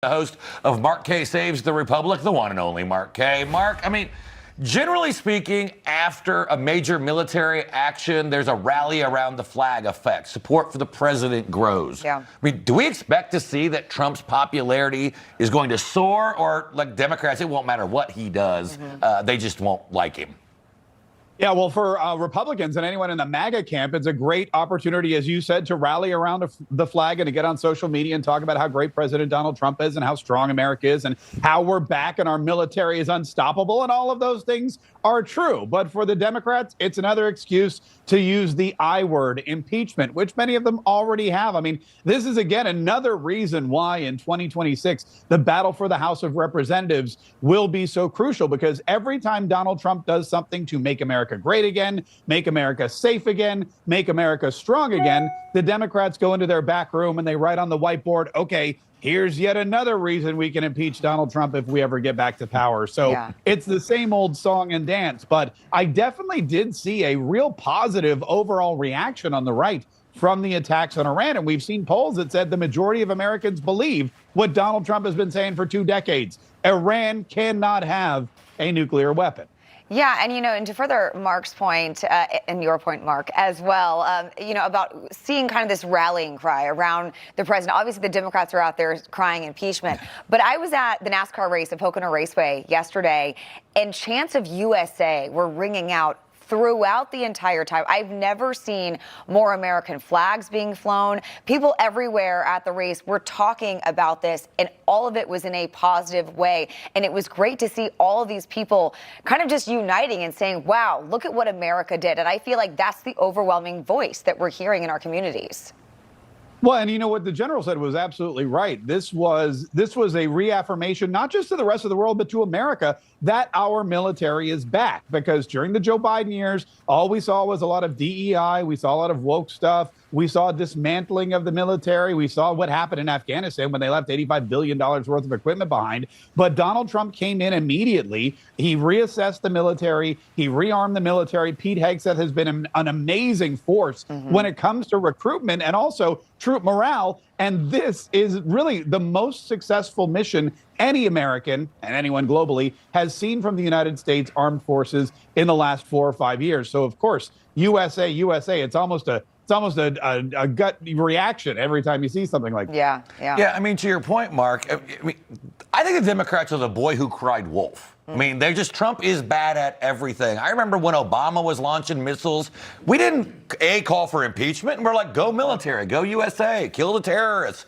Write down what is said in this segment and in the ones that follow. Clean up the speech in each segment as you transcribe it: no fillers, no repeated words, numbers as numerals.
The host of Mark Kaye Saves the Republic, the one and only Mark Kaye. Mark, generally speaking, after a major military action, there's a rally around the flag effect. Support for the president grows. Yeah. Do we expect to see that Trump's popularity is going to soar, or like Democrats, it won't matter what he does, they just won't like him? Yeah, well, for Republicans and anyone in the MAGA camp, it's a great opportunity, as you said, to rally around the flag and to get on social media and talk about how great President Donald Trump is and how strong America is and how we're back and our military is unstoppable. And all of those things are true. But for the Democrats, it's another excuse to use the I word, impeachment, which many of them already have. This is, again, another reason why in 2026, the battle for the House of Representatives will be so crucial, because every time Donald Trump does something to make America great again, make America safe again, make America strong again, the Democrats go into their back room and they write on the whiteboard, okay, here's yet another reason we can impeach Donald Trump if we ever get back to power. So It's the same old song and dance. But I definitely did see a real positive overall reaction on the right from the attacks on Iran. And we've seen polls that said the majority of Americans believe what Donald Trump has been saying for 2 decades. Iran cannot have a nuclear weapon. Yeah, and to further Mark's point, and your point, Mark, as well, about seeing kind of this rallying cry around the president. Obviously, the Democrats are out there crying impeachment. But I was at the NASCAR race at Pocono Raceway yesterday, and chants of USA were ringing out throughout the entire time. I've never seen more American flags being flown. People everywhere at the race were talking about this, and all of it was in a positive way. And it was great to see all of these people kind of just uniting and saying, wow, look at what America did. And I feel like that's the overwhelming voice that we're hearing in our communities. Well, and what the general said was absolutely right. This was a reaffirmation, not just to the rest of the world, but to America, that our military is back. Because during the Joe Biden years, all we saw was a lot of DEI. We saw a lot of woke stuff. We saw dismantling of the military. We saw what happened in Afghanistan when they left $85 billion worth of equipment behind. But Donald Trump came in immediately. He reassessed the military. He rearmed the military. Pete Hegseth has been an amazing force when it comes to recruitment and also troop morale. And this is really the most successful mission any American and anyone globally has seen from the United States Armed Forces in the last 4 or 5 years. So, of course, USA, it's almost a gut reaction every time you see something like that. Yeah. To your point, Mark, I think the Democrats are the boy who cried wolf. Trump is bad at everything. I remember when Obama was launching missiles, we didn't call for impeachment, and we're like, go military, go USA, kill the terrorists.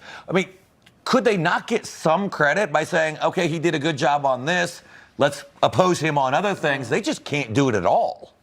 Could they not get some credit by saying, okay, he did a good job on this, let's oppose him on other things? They just can't do it at all.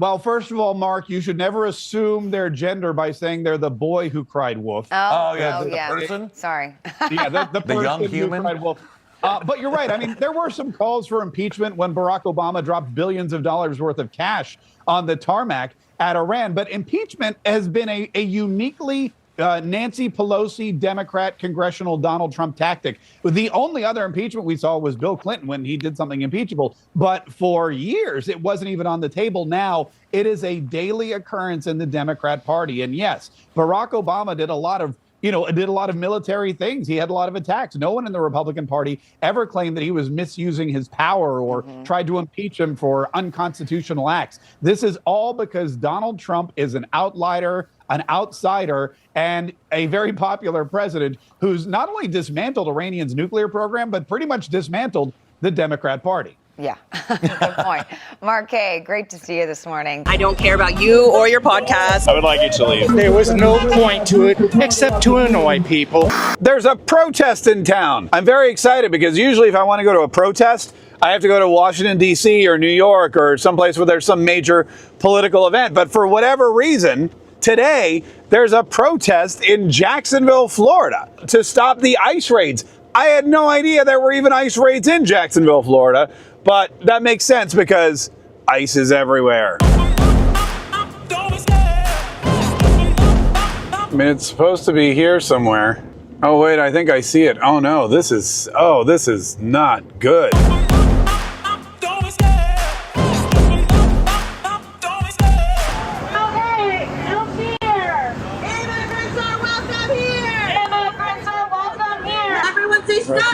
Well, first of all, Mark, you should never assume their gender by saying they're the boy who cried wolf. The person? Sorry. Yeah, the person young human who cried wolf. But you're right. There were some calls for impeachment when Barack Obama dropped billions of dollars worth of cash on the tarmac at Iran. But impeachment has been a uniquely Nancy Pelosi, Democrat, congressional Donald Trump tactic. The only other impeachment we saw was Bill Clinton when he did something impeachable. But for years, it wasn't even on the table. Now it is a daily occurrence in the Democrat Party. And yes, Barack Obama did a lot of military things. He had a lot of attacks. No one in the Republican Party ever claimed that he was misusing his power or tried to impeach him for unconstitutional acts. This is all because Donald Trump is an outlier, an outsider, and a very popular president who's not only dismantled Iranian's nuclear program, but pretty much dismantled the Democrat Party. Yeah, good point. Mark Kaye, great to see you this morning. I don't care about you or your podcast. I would like you to leave. There was no point to it except to annoy people. There's a protest in town. I'm very excited because usually if I want to go to a protest, I have to go to Washington, D.C. or New York or someplace where there's some major political event. But for whatever reason, today there's a protest in Jacksonville, Florida to stop the ICE raids. I had no idea there were even ICE raids in Jacksonville, Florida. But that makes sense because ICE is everywhere. It's supposed to be here somewhere. Oh, wait, I think I see it. Oh, no, this is not good. Say stop!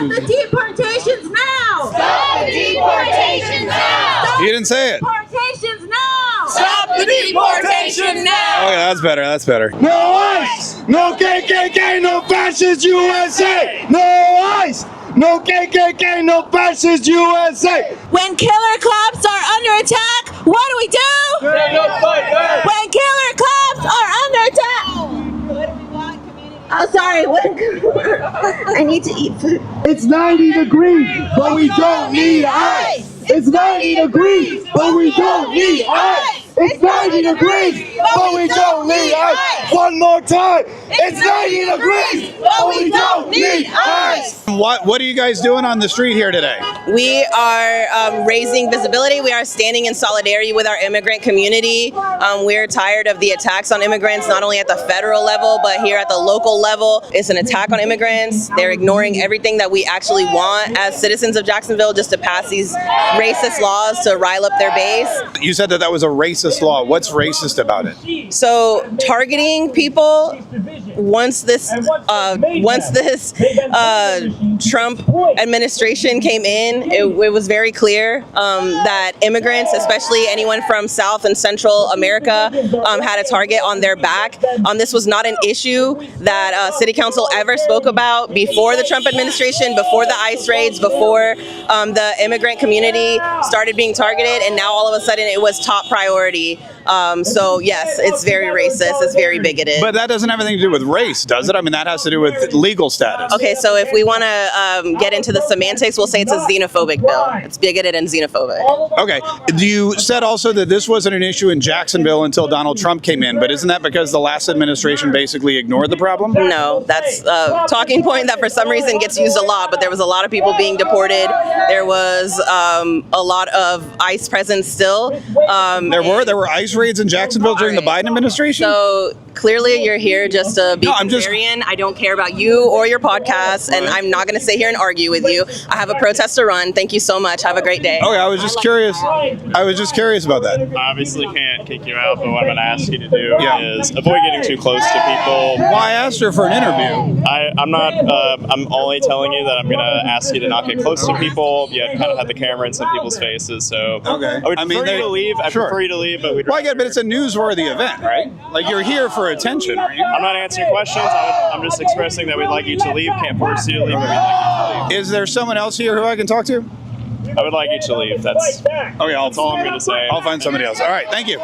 now. Okay, that's better. That's better. No ICE! No KKK! No fascist USA! No ICE! No KKK! No fascist USA! When killer cops are under attack, what do we do? When killer cops are under attack. Oh, sorry. I need to eat food. It's 90 degrees, but we don't need ice! It's 90 degrees, but we don't need ice! It's 90 degrees, but we don't need ice! One more time! It's 90 degrees, but we don't need ice! What are you guys doing on the street here today? We are raising visibility. We are standing in solidarity with our immigrant community. We're tired of the attacks on immigrants, not only at the federal level, but here at the local level. It's an attack on immigrants. They're ignoring everything that we actually want as citizens of Jacksonville, just to pass these racist laws to rile up their base. You said that was a racist law. What's racist about it? So targeting people, once this Trump administration came in, it was very clear that immigrants, especially anyone from South and Central America, had a target on their back. This was not an issue that City Council ever spoke about before the Trump administration, before the ICE raids, before the immigrant community started being targeted, and now all of a sudden it was top priority. So yes, it's very racist, it's very bigoted. But that doesn't have anything to do with race, does it? I mean, that has to do with legal status. Okay, so if we want to get into the semantics, we'll say it's a xenophobic bill. It's bigoted and xenophobic. Okay. You said also that this wasn't an issue in Jacksonville until Donald Trump came in, but isn't that because the last administration basically ignored the problem? No, that's a talking point that for some reason gets used a lot, but there was a lot of people being deported. There was a lot of ICE presence still. There were ICE raids in Jacksonville during the Biden administration? So clearly you're here just to be contrarian. I don't care about you or your podcast, and I'm not going to sit here and argue with you. I have a protest to run. Thank you so much. Have a great day. Okay, I was just curious about that. I obviously can't kick you out, but what I'm going to ask you to do is avoid getting too close to people. Well, I asked her for an interview. I'm not. I'm only telling you that I'm going to ask you to not get close to people. You kind of have the camera in some people's faces, so okay. I would prefer you to leave. I prefer you to leave, but I get, but it's a newsworthy event, right? Like, you're here for attention, are you? I'm not answering questions. I'm just expressing that we'd like you to leave. Can't force you to leave, but we'd like you to leave. Is there someone else here who I can talk to? I would like you to leave. That's all I'm going to say. I'll find somebody else. All right, thank you.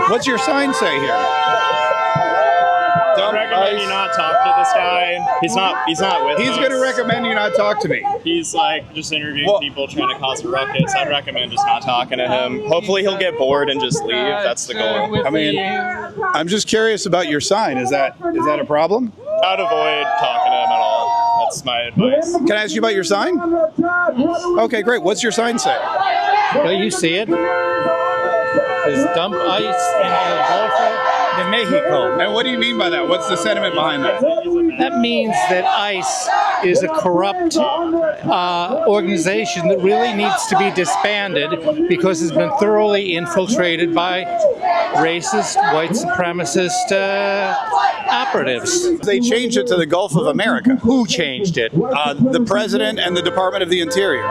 What's your sign say here? I recommend you not talk to this guy. He's not with us. He's going to recommend you not talk to me. He's like just interviewing people trying to cause a ruckus. I'd recommend just not talking to him. Hopefully he'll get bored and just leave. That's the goal. I mean, I'm just curious about your sign. Is that a problem? I'd avoid talking to him at all. That's my advice. Can I ask you about your sign? Okay, great. What's your sign say? Well, you see it. There's dump ice in the Gulf de Mexico. And what do you mean by that? What's the sentiment behind that? That means that ICE is a corrupt organization that really needs to be disbanded because it's been thoroughly infiltrated by racist, white supremacist operatives. They changed it to the Gulf of America. Who changed it? The president and the Department of the Interior.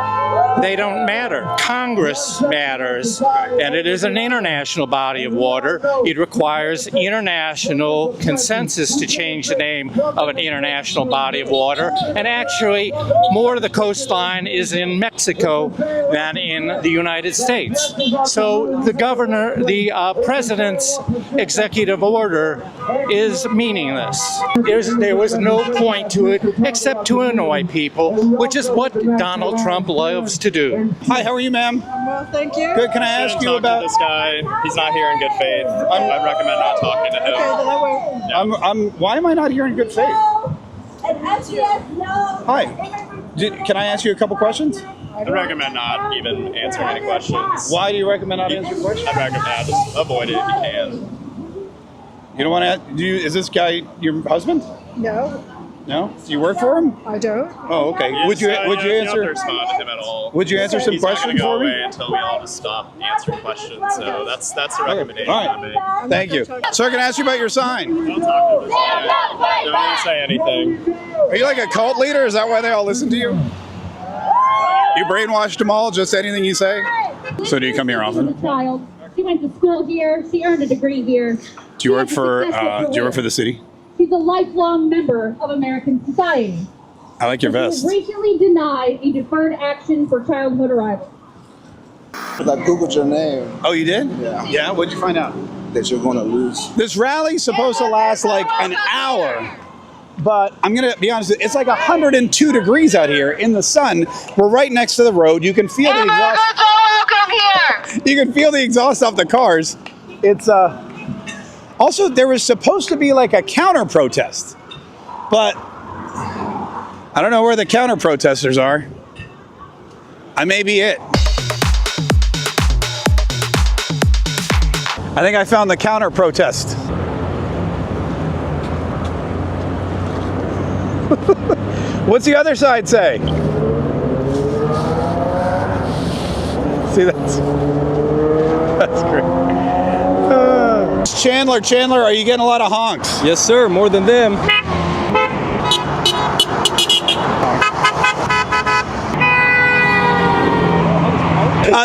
They don't matter. Congress matters, and it is an international body of water. It requires international consensus to change the name of an international body of water. And actually, more of the coastline is in Mexico than in the United States. So the president's executive order is meaningless. There was no point to it except to annoy people, which is what Donald Trump loves to do. Hi, how are you, ma'am? Well, thank you. Good. Can I ask you about this guy? He's not here in good faith. I'd recommend not talking to him. Okay, then I won't. Why am I not here in good faith? No. Hi. Can I ask you a couple questions? I'd recommend not even answering any questions. Why do you recommend not answering questions? I'd recommend just avoid it if you can. You don't want to? Is this guy your husband? No, No. Do you work for him? I don't. Oh, okay. Would you don't have to answer? respond to him at all. Would you answer some He's questions not for gonna go me? away until we all just stop answering questions. So that's the recommendation All I make. Thank you. Sir, can I ask you about your sign? Don't talk to this guy. Don't even say anything. Are you like a cult leader? Is that why they all listen to you? You brainwashed them all, just anything you say? So do you come here often? As a child, she went to school here. She earned a degree here. Do you work for the city? She's a lifelong member of American society. I like your She vest. was recently denied a deferred action for childhood arrival. I Googled your name. Oh, you did? Yeah. Yeah, what'd you find out? That you're going to lose. This rally's supposed to last like an hour. But I'm going to be honest, it's like 102 degrees out here in the sun. We're right next to the road. You can feel the exhaust. You can feel the exhaust off the cars. It's also, there was supposed to be like a counter protest, but I don't know where the counter protesters are. I may be it. I think I found the counter protest. What's the other side say? See, that's great. Chandler, are you getting a lot of honks? Yes, sir. More than them.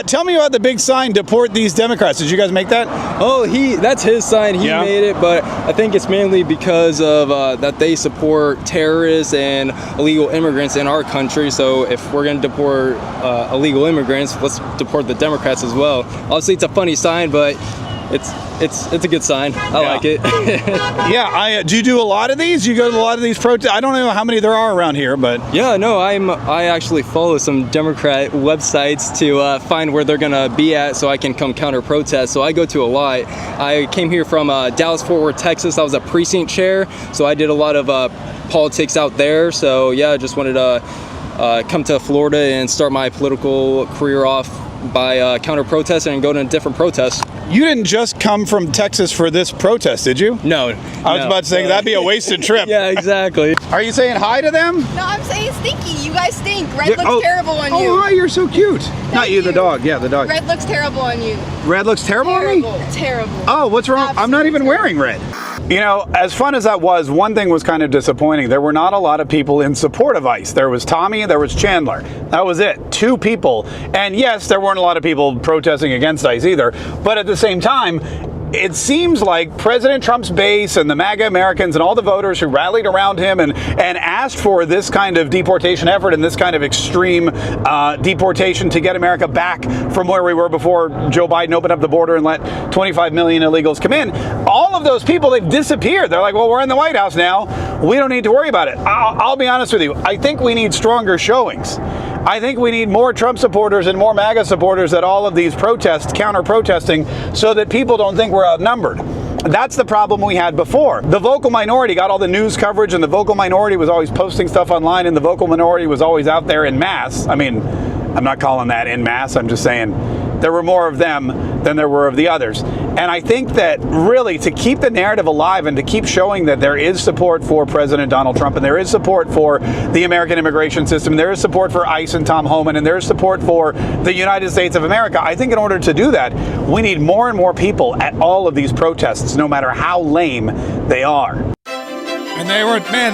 Tell me about the big sign, deport these Democrats. Did you guys make that? Oh, that's his sign. He made it, but I think it's mainly because of that they support terrorists and illegal immigrants in our country. So if we're going to deport illegal immigrants, let's deport the Democrats as well. Obviously, it's a funny sign, but it's a good sign. I like it. Yeah. Do you do a lot of these? You go to a lot of these protests? I don't know how many there are around here, but yeah, no, I actually follow some Democrat websites to find where they're gonna be at, so I can come counter protest. So I go to a lot. I came here from Dallas-Fort Worth, Texas. I was a precinct chair, so I did a lot of politics out there. So yeah, I just wanted to come to Florida and start my political career off by counter protesting and go to a different protest. You didn't just come from Texas for this protest, did you? No. I was about to say that'd be a wasted trip. Yeah, exactly. Are you saying hi to them? No, I'm saying stinky. You guys stink. Red looks terrible on you. Oh, hi, you're so cute. Not you, the dog. Yeah, the dog. Red looks terrible on you. Red looks terrible on me? Terrible. Oh, what's wrong? Absolutely I'm not even wearing red. You know, as fun as that was, one thing was kind of disappointing. There were not a lot of people in support of ICE. There was Tommy, there was Chandler. That was it. 2 people. And yes, there weren't a lot of people protesting against ICE either. But at the same time, it seems like President Trump's base and the MAGA Americans and all the voters who rallied around him and asked for this kind of deportation effort and this kind of extreme deportation to get America back from where we were before Joe Biden opened up the border and let 25 million illegals come in. All of those people, they've disappeared. They're like, well, we're in the White House now. We don't need to worry about it. I'll be honest with you. I think we need stronger showings. I think we need more Trump supporters and more MAGA supporters at all of these protests, counter-protesting, so that people don't think we're outnumbered. That's the problem we had before. The vocal minority got all the news coverage, and the vocal minority was always posting stuff online, and the vocal minority was always out there in mass. I mean, I'm not calling that in mass. I'm just saying there were more of them than there were of the others. And I think that really to keep the narrative alive and to keep showing that there is support for President Donald Trump and there is support for the American immigration system, there is support for ICE and Tom Homan, and there is support for the United States of America. I think in order to do that, we need more and more people at all of these protests, no matter how lame they are. And they were, man,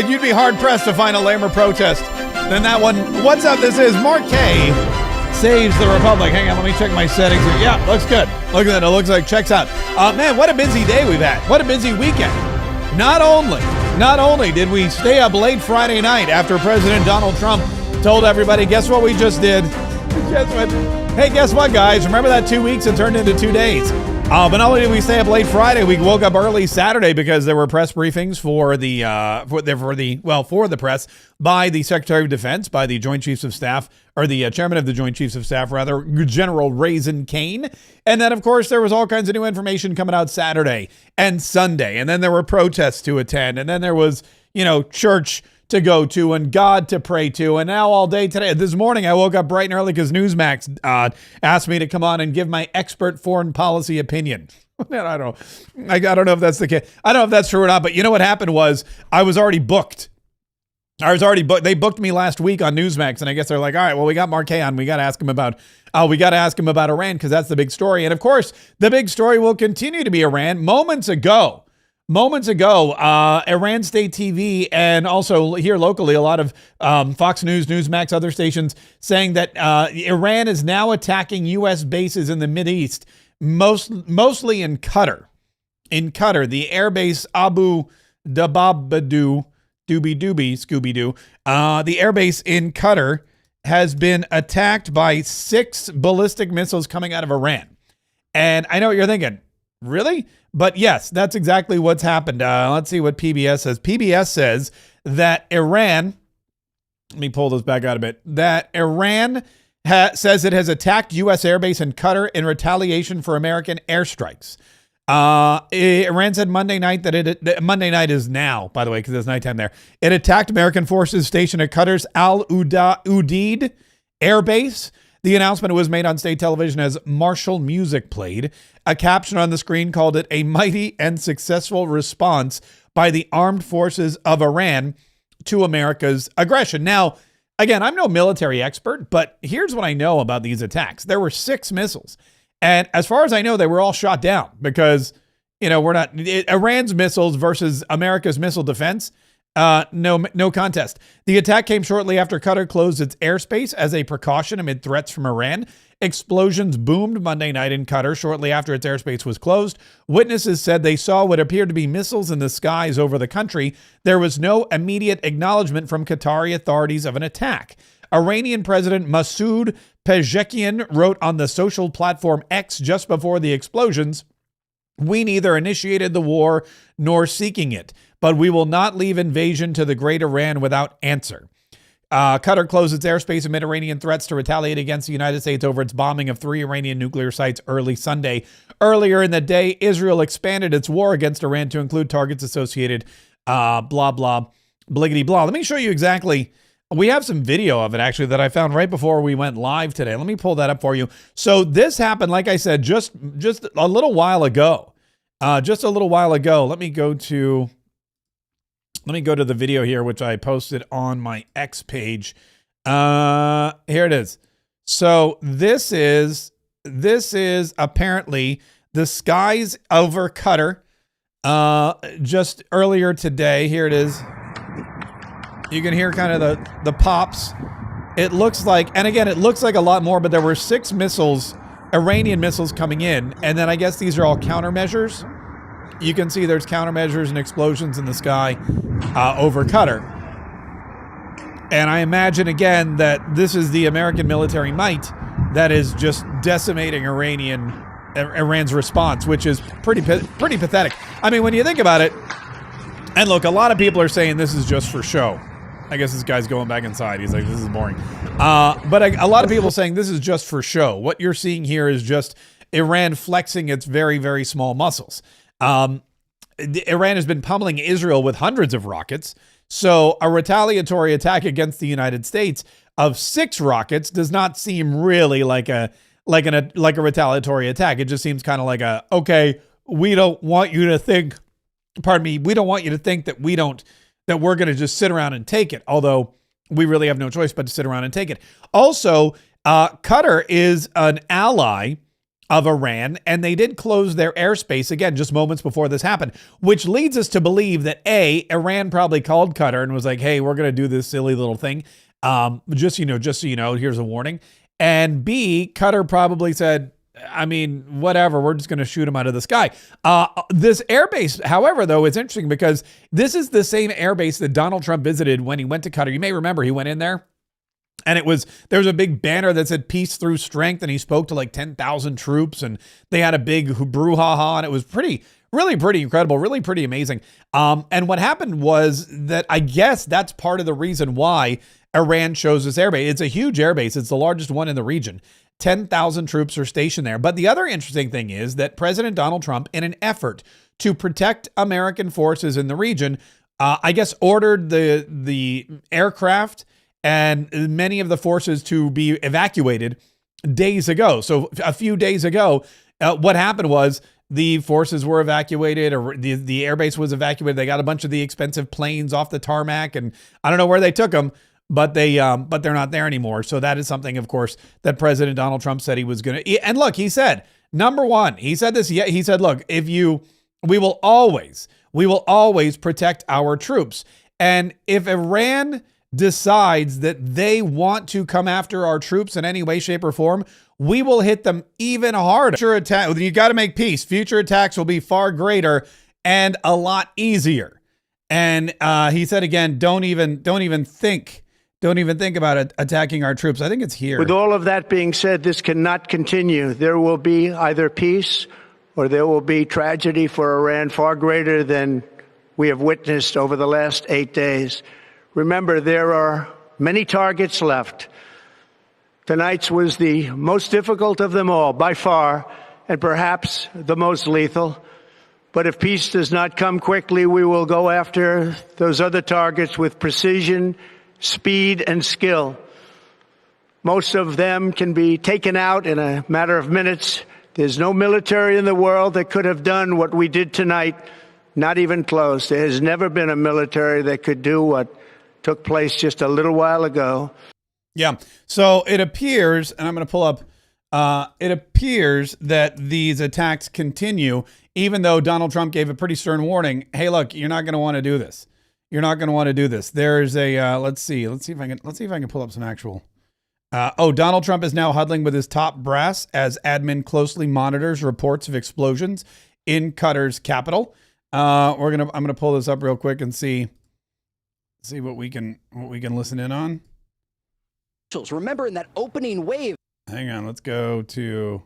you'd be hard pressed to find a lamer protest than that one. What's up? This is Mark Kaye. Saves the Republic. Hang on, let me check my settings here. Yeah, looks good. Look at that. It looks like checks out. Man, what a busy day we've had. What a busy weekend. Not only did we stay up late Friday night after President Donald Trump told everybody, guess what we just did? Guess what, guys? Remember that 2 weeks? It turned into 2 days. But not only did we stay up late Friday, we woke up early Saturday because there were press briefings for the press by the Secretary of Defense, by the Joint Chiefs of Staff, or the Chairman of the Joint Chiefs of Staff, rather, General Raisin Cain. And then, of course, there was all kinds of new information coming out Saturday and Sunday. And then there were protests to attend. And then there was, church to go to and God to pray to. And now all day today, this morning, I woke up bright and early because Newsmax asked me to come on and give my expert foreign policy opinion. I don't know if that's the case. I don't know if that's true or not, but you know what happened was I was already booked. They booked me last week on Newsmax, and I guess they're like, all right, well, we got Mark Kaye on. We got to ask him about Iran because that's the big story. And of course, the big story will continue to be Iran. Moments ago, moments ago, Iran State TV and also here locally, a lot of Fox News, Newsmax, other stations saying that Iran is now attacking U.S. bases in the Mideast, mostly in Qatar. In Qatar, the airbase Abu Dababadu, Scooby-Doo, the airbase in Qatar has been attacked by 6 ballistic missiles coming out of Iran. And I know what you're thinking. Really? But yes, that's exactly what's happened. Let's see what PBS says. PBS says that Iran, let me pull this back out a bit, that Iran says it has attacked U.S. airbase in Qatar in retaliation for American airstrikes. Iran said Monday night that Monday night is now, by the way, because it's nighttime there. It attacked American forces stationed at Qatar's Al Udeid Air Base. The announcement was made on state television as martial music played. A caption on the screen called it a mighty and successful response by the armed forces of Iran to America's aggression. Now, again, I'm no military expert, but here's what I know about these attacks. There were 6 missiles. And as far as I know, they were all shot down because, we're not Iran's missiles versus America's missile defense. No contest. The attack came shortly after Qatar closed its airspace as a precaution amid threats from Iran. Explosions boomed Monday night in Qatar shortly after its airspace was closed. Witnesses said they saw what appeared to be missiles in the skies over the country. There was no immediate acknowledgement from Qatari authorities of an attack. Iranian President Masoud Pezeshkian wrote on the social platform X just before the explosions, "We neither initiated the war nor seeking it, but we will not leave invasion to the great Iran without answer." Qatar closed its airspace amid Iranian threats to retaliate against the United States over its bombing of 3 Iranian nuclear sites early Sunday. Earlier in the day, Israel expanded its war against Iran to include targets associated, blah, blah, bliggity, blah. Let me show you exactly. We have some video of it, actually, that I found right before we went live today. Let me pull that up for you. So this happened, like I said, just a little while ago. Let me go to the video here, which I posted on my X page. Here it is. So this is apparently the skies over Qatar. Just earlier today. Here it is. You can hear kind of the pops. It looks like, and again, it looks like a lot more, but there were 6 missiles, Iranian missiles coming in, and then I guess these are all countermeasures. You can see there's countermeasures and explosions in the sky over Qatar. And I imagine, again, that this is the American military might that is just decimating Iran's response, which is pretty pathetic. I mean, when you think about it, and look, a lot of people are saying this is just for show. I guess this guy's going back inside. He's like, this is boring. But a lot of people saying this is just for show. What you're seeing here is just Iran flexing its very, very small muscles. Iran has been pummeling Israel with hundreds of rockets. So a retaliatory attack against the United States of 6 rockets does not seem really like a retaliatory attack. It just seems kind of like okay, we don't want you to think, we don't want you to think that that we're going to just sit around and take it. Although we really have no choice but to sit around and take it. Also, Qatar is an ally of Iran, and they did close their airspace again just moments before this happened, which leads us to believe that Iran probably called Qatar and was like, "Hey, we're going to do this silly little thing. Just so you know, here's a warning." And B, Qatar probably said, I mean, whatever, we're just going to shoot them out of the sky. This airbase, however, though, is interesting because this is the same airbase that Donald Trump visited when he went to Qatar. You may remember he went in there and there was a big banner that said peace through strength. And he spoke to like 10,000 troops and they had a big brouhaha and it was really pretty incredible, really pretty amazing. And what happened was that I guess that's part of the reason why Iran chose this airbase. It's a huge airbase. It's the largest one in the region. 10,000 troops are stationed there. But the other interesting thing is that President Donald Trump, in an effort to protect American forces in the region, I guess ordered the aircraft and many of the forces to be evacuated days ago. So a few days ago, what happened was the forces were evacuated, or the airbase was evacuated. They got a bunch of the expensive planes off the tarmac, and I don't know where they took them. But they're not there anymore. So that is something, of course, that President Donald Trump said he was going to. And look, he said, number one, he said this. He said, look, we will always We will always protect our troops. And if Iran decides that they want to come after our troops in any way, shape, or form, we will hit them even harder. Future attack, you got to make peace. Future attacks will be far greater and a lot easier. And he said again, don't even think about attacking our troops. I think it's here. With all of that being said, this cannot continue. There will be either peace or there will be tragedy for Iran far greater than we have witnessed over the last 8 days. Remember, there are many targets left. Tonight's was the most difficult of them all, by far, and perhaps the most lethal. But if peace does not come quickly, we will go after those other targets with precision, speed, and skill. Most of them can be taken out in a matter of minutes. There's no military in the world that could have done what we did tonight, not even close. There has never been a military that could do what took place just a little while ago. Yeah. So it appears, and I'm going to pull up, it appears that these attacks continue, even though Donald Trump gave a pretty stern warning. Hey, look, you're not going to want to do this. You're not going to want to do this. There's a, let's see if I can pull up some actual. Donald Trump is now huddling with his top brass as admin closely monitors reports of explosions in Qatar's capital. I'm gonna pull this up real quick and see what we can listen in on. Remember in that opening wave. Hang on, let's go to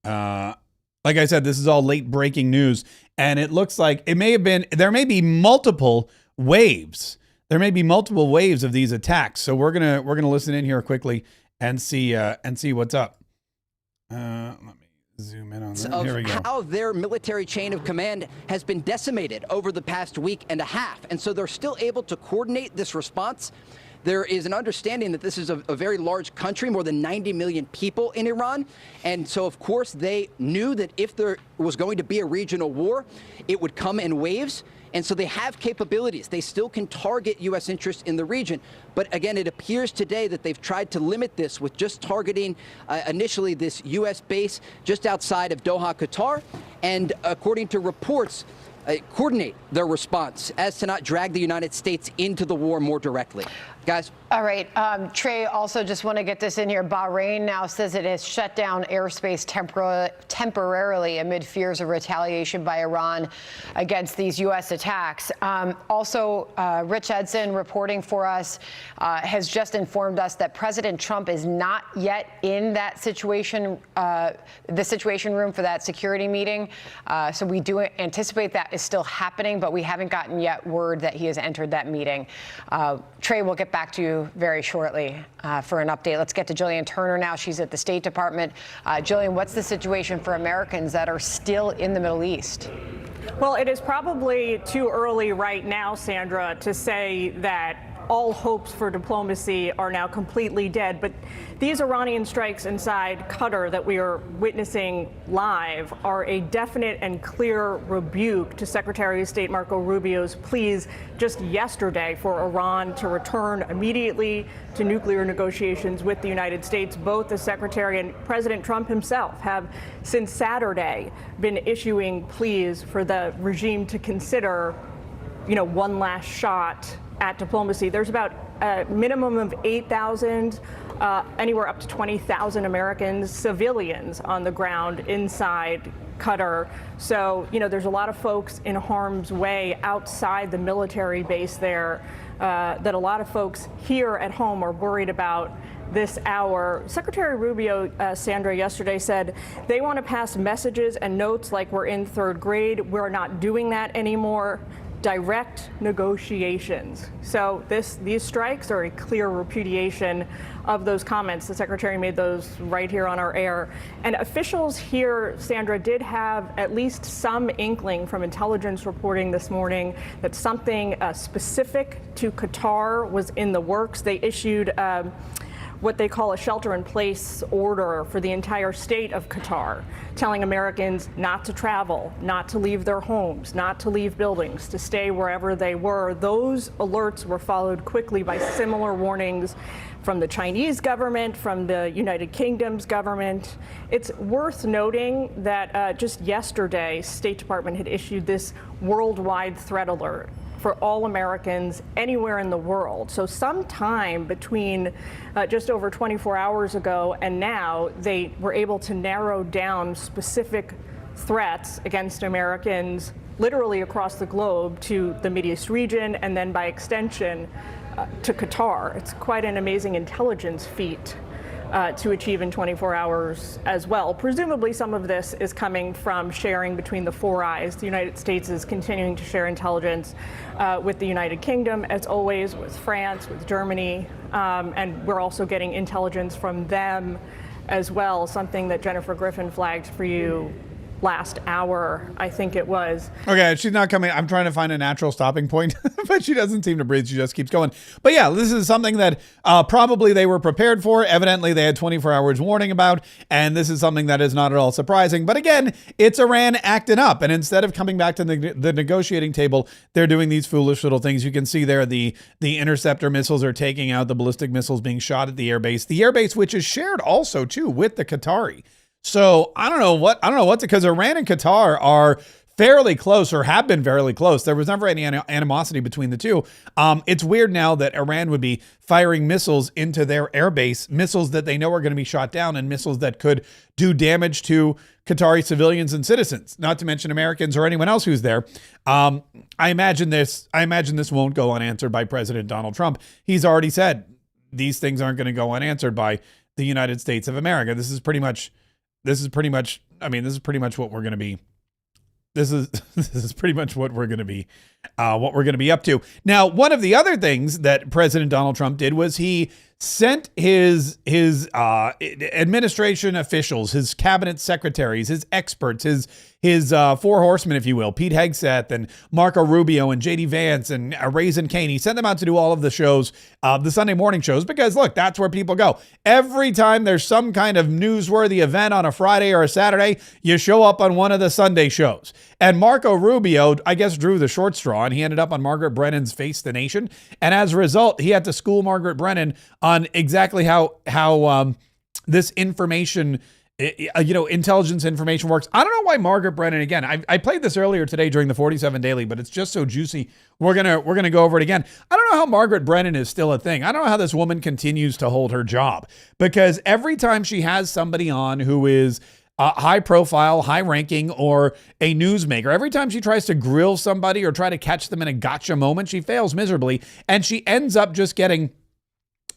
like I said, this is all late breaking news, and it looks like there may be multiple waves. There may be multiple waves of these attacks. So we're gonna listen in here quickly and see what's up. Let me zoom in on that. Here we go. How their military chain of command has been decimated over the past week and a half. And so they're still able to coordinate this response. There is an understanding that this is a very large country, more than 90 million people in Iran. And so, of course, they knew that if there was going to be a regional war, it would come in waves. And so they have capabilities. They still can target U.S. interests in the region. But again, it appears today that they've tried to limit this with just targeting initially this U.S. base just outside of Doha, Qatar. And according to reports, coordinate their response as to not drag the United States into the war more directly. Guys? All right. Trey, also just want to get this in here. Bahrain now says it has shut down airspace temporarily amid fears of retaliation by Iran against these U.S. attacks. Also, Rich Edson reporting for us has just informed us that President Trump is not yet in that situation, the Situation Room for that security meeting. So we do anticipate that is still happening, but we haven't gotten yet word that he has entered that meeting. Trey, we'll get back to you very shortly for an update. Let's get to Jillian Turner now. She's at the State Department. Jillian, what's the situation for Americans that are still in the Middle East? Well, it is probably too early right now, Sandra, to say that all hopes for diplomacy are now completely dead. But these Iranian strikes inside Qatar that we are witnessing live are a definite and clear rebuke to Secretary of State Marco Rubio's pleas just yesterday for Iran to return immediately to nuclear negotiations with the United States. Both the Secretary and President Trump himself have since Saturday been issuing pleas for the regime to consider, one last shot at diplomacy. There's about a minimum of 8,000, anywhere up to 20,000 Americans, civilians on the ground inside Qatar. So, there's a lot of folks in harm's way outside the military base there that a lot of folks here at home are worried about this hour. Secretary Rubio, Sandra, yesterday said they want to pass messages and notes like we're in third grade. We're not doing that anymore. Direct negotiations. So these strikes are a clear repudiation of those comments. The Secretary made those right here on our air. And officials here, Sandra, did have at least some inkling from intelligence reporting this morning that something specific to Qatar was in the works. They issued what they call a shelter-in-place order for the entire state of Qatar, telling Americans not to travel, not to leave their homes, not to leave buildings, to stay wherever they were. Those alerts were followed quickly by similar warnings from the Chinese government, from the United Kingdom's government. It's worth noting that just yesterday, State Department had issued this worldwide threat alert for all Americans anywhere in the world. So sometime between just over 24 hours ago and now, they were able to narrow down specific threats against Americans literally across the globe to the Middle East region and then by extension to Qatar. It's quite an amazing intelligence feat to achieve in 24 hours as well. Presumably some of this is coming from sharing between the Four Eyes. The United States is continuing to share intelligence with the United Kingdom, as always, with France, with Germany, and we're also getting intelligence from them as well, something that Jennifer Griffin flagged for you last hour, I think it was. Okay, she's not coming. I'm trying to find a natural stopping point, but she doesn't seem to breathe. She just keeps going. But yeah, this is something that probably they were prepared for. Evidently, they had 24 hours warning about, and this is something that is not at all surprising. But again, it's Iran acting up, and instead of coming back to the negotiating table, they're doing these foolish little things. You can see there the interceptor missiles are taking out the ballistic missiles being shot at the airbase, which is shared also too with the Qatari. So I don't know what because Iran and Qatar are fairly close or have been fairly close. There was never any animosity between the two. It's weird now that Iran would be firing missiles into their airbase, missiles that they know are going to be shot down and missiles that could do damage to Qatari civilians and citizens, not to mention Americans or anyone else who's there. I imagine this won't go unanswered by President Donald Trump. He's already said these things aren't going to go unanswered by the United States of America. This is pretty much what we're going to be. This is pretty much what we're going to be, up to. Now, one of the other things that President Donald Trump did was he sent his administration officials, his cabinet secretaries, his experts, his four horsemen, if you will, Pete Hegseth and Marco Rubio and JD Vance and Raisin Kane. He sent them out to do all of the shows, the Sunday morning shows, because look, that's where people go. Every time there's some kind of newsworthy event on a Friday or a Saturday, you show up on one of the Sunday shows. And Marco Rubio, I guess, drew the short straw, and he ended up on Margaret Brennan's Face the Nation. And as a result, he had to school Margaret Brennan on exactly how this information, intelligence information works. I don't know why Margaret Brennan, again, I played this earlier today during the 47 Daily, but it's just so juicy. We're gonna go over it again. I don't know how Margaret Brennan is still a thing. I don't know how this woman continues to hold her job, because every time she has somebody on who is high profile, high ranking, or a newsmaker, every time she tries to grill somebody or try to catch them in a gotcha moment, she fails miserably, and she ends up just getting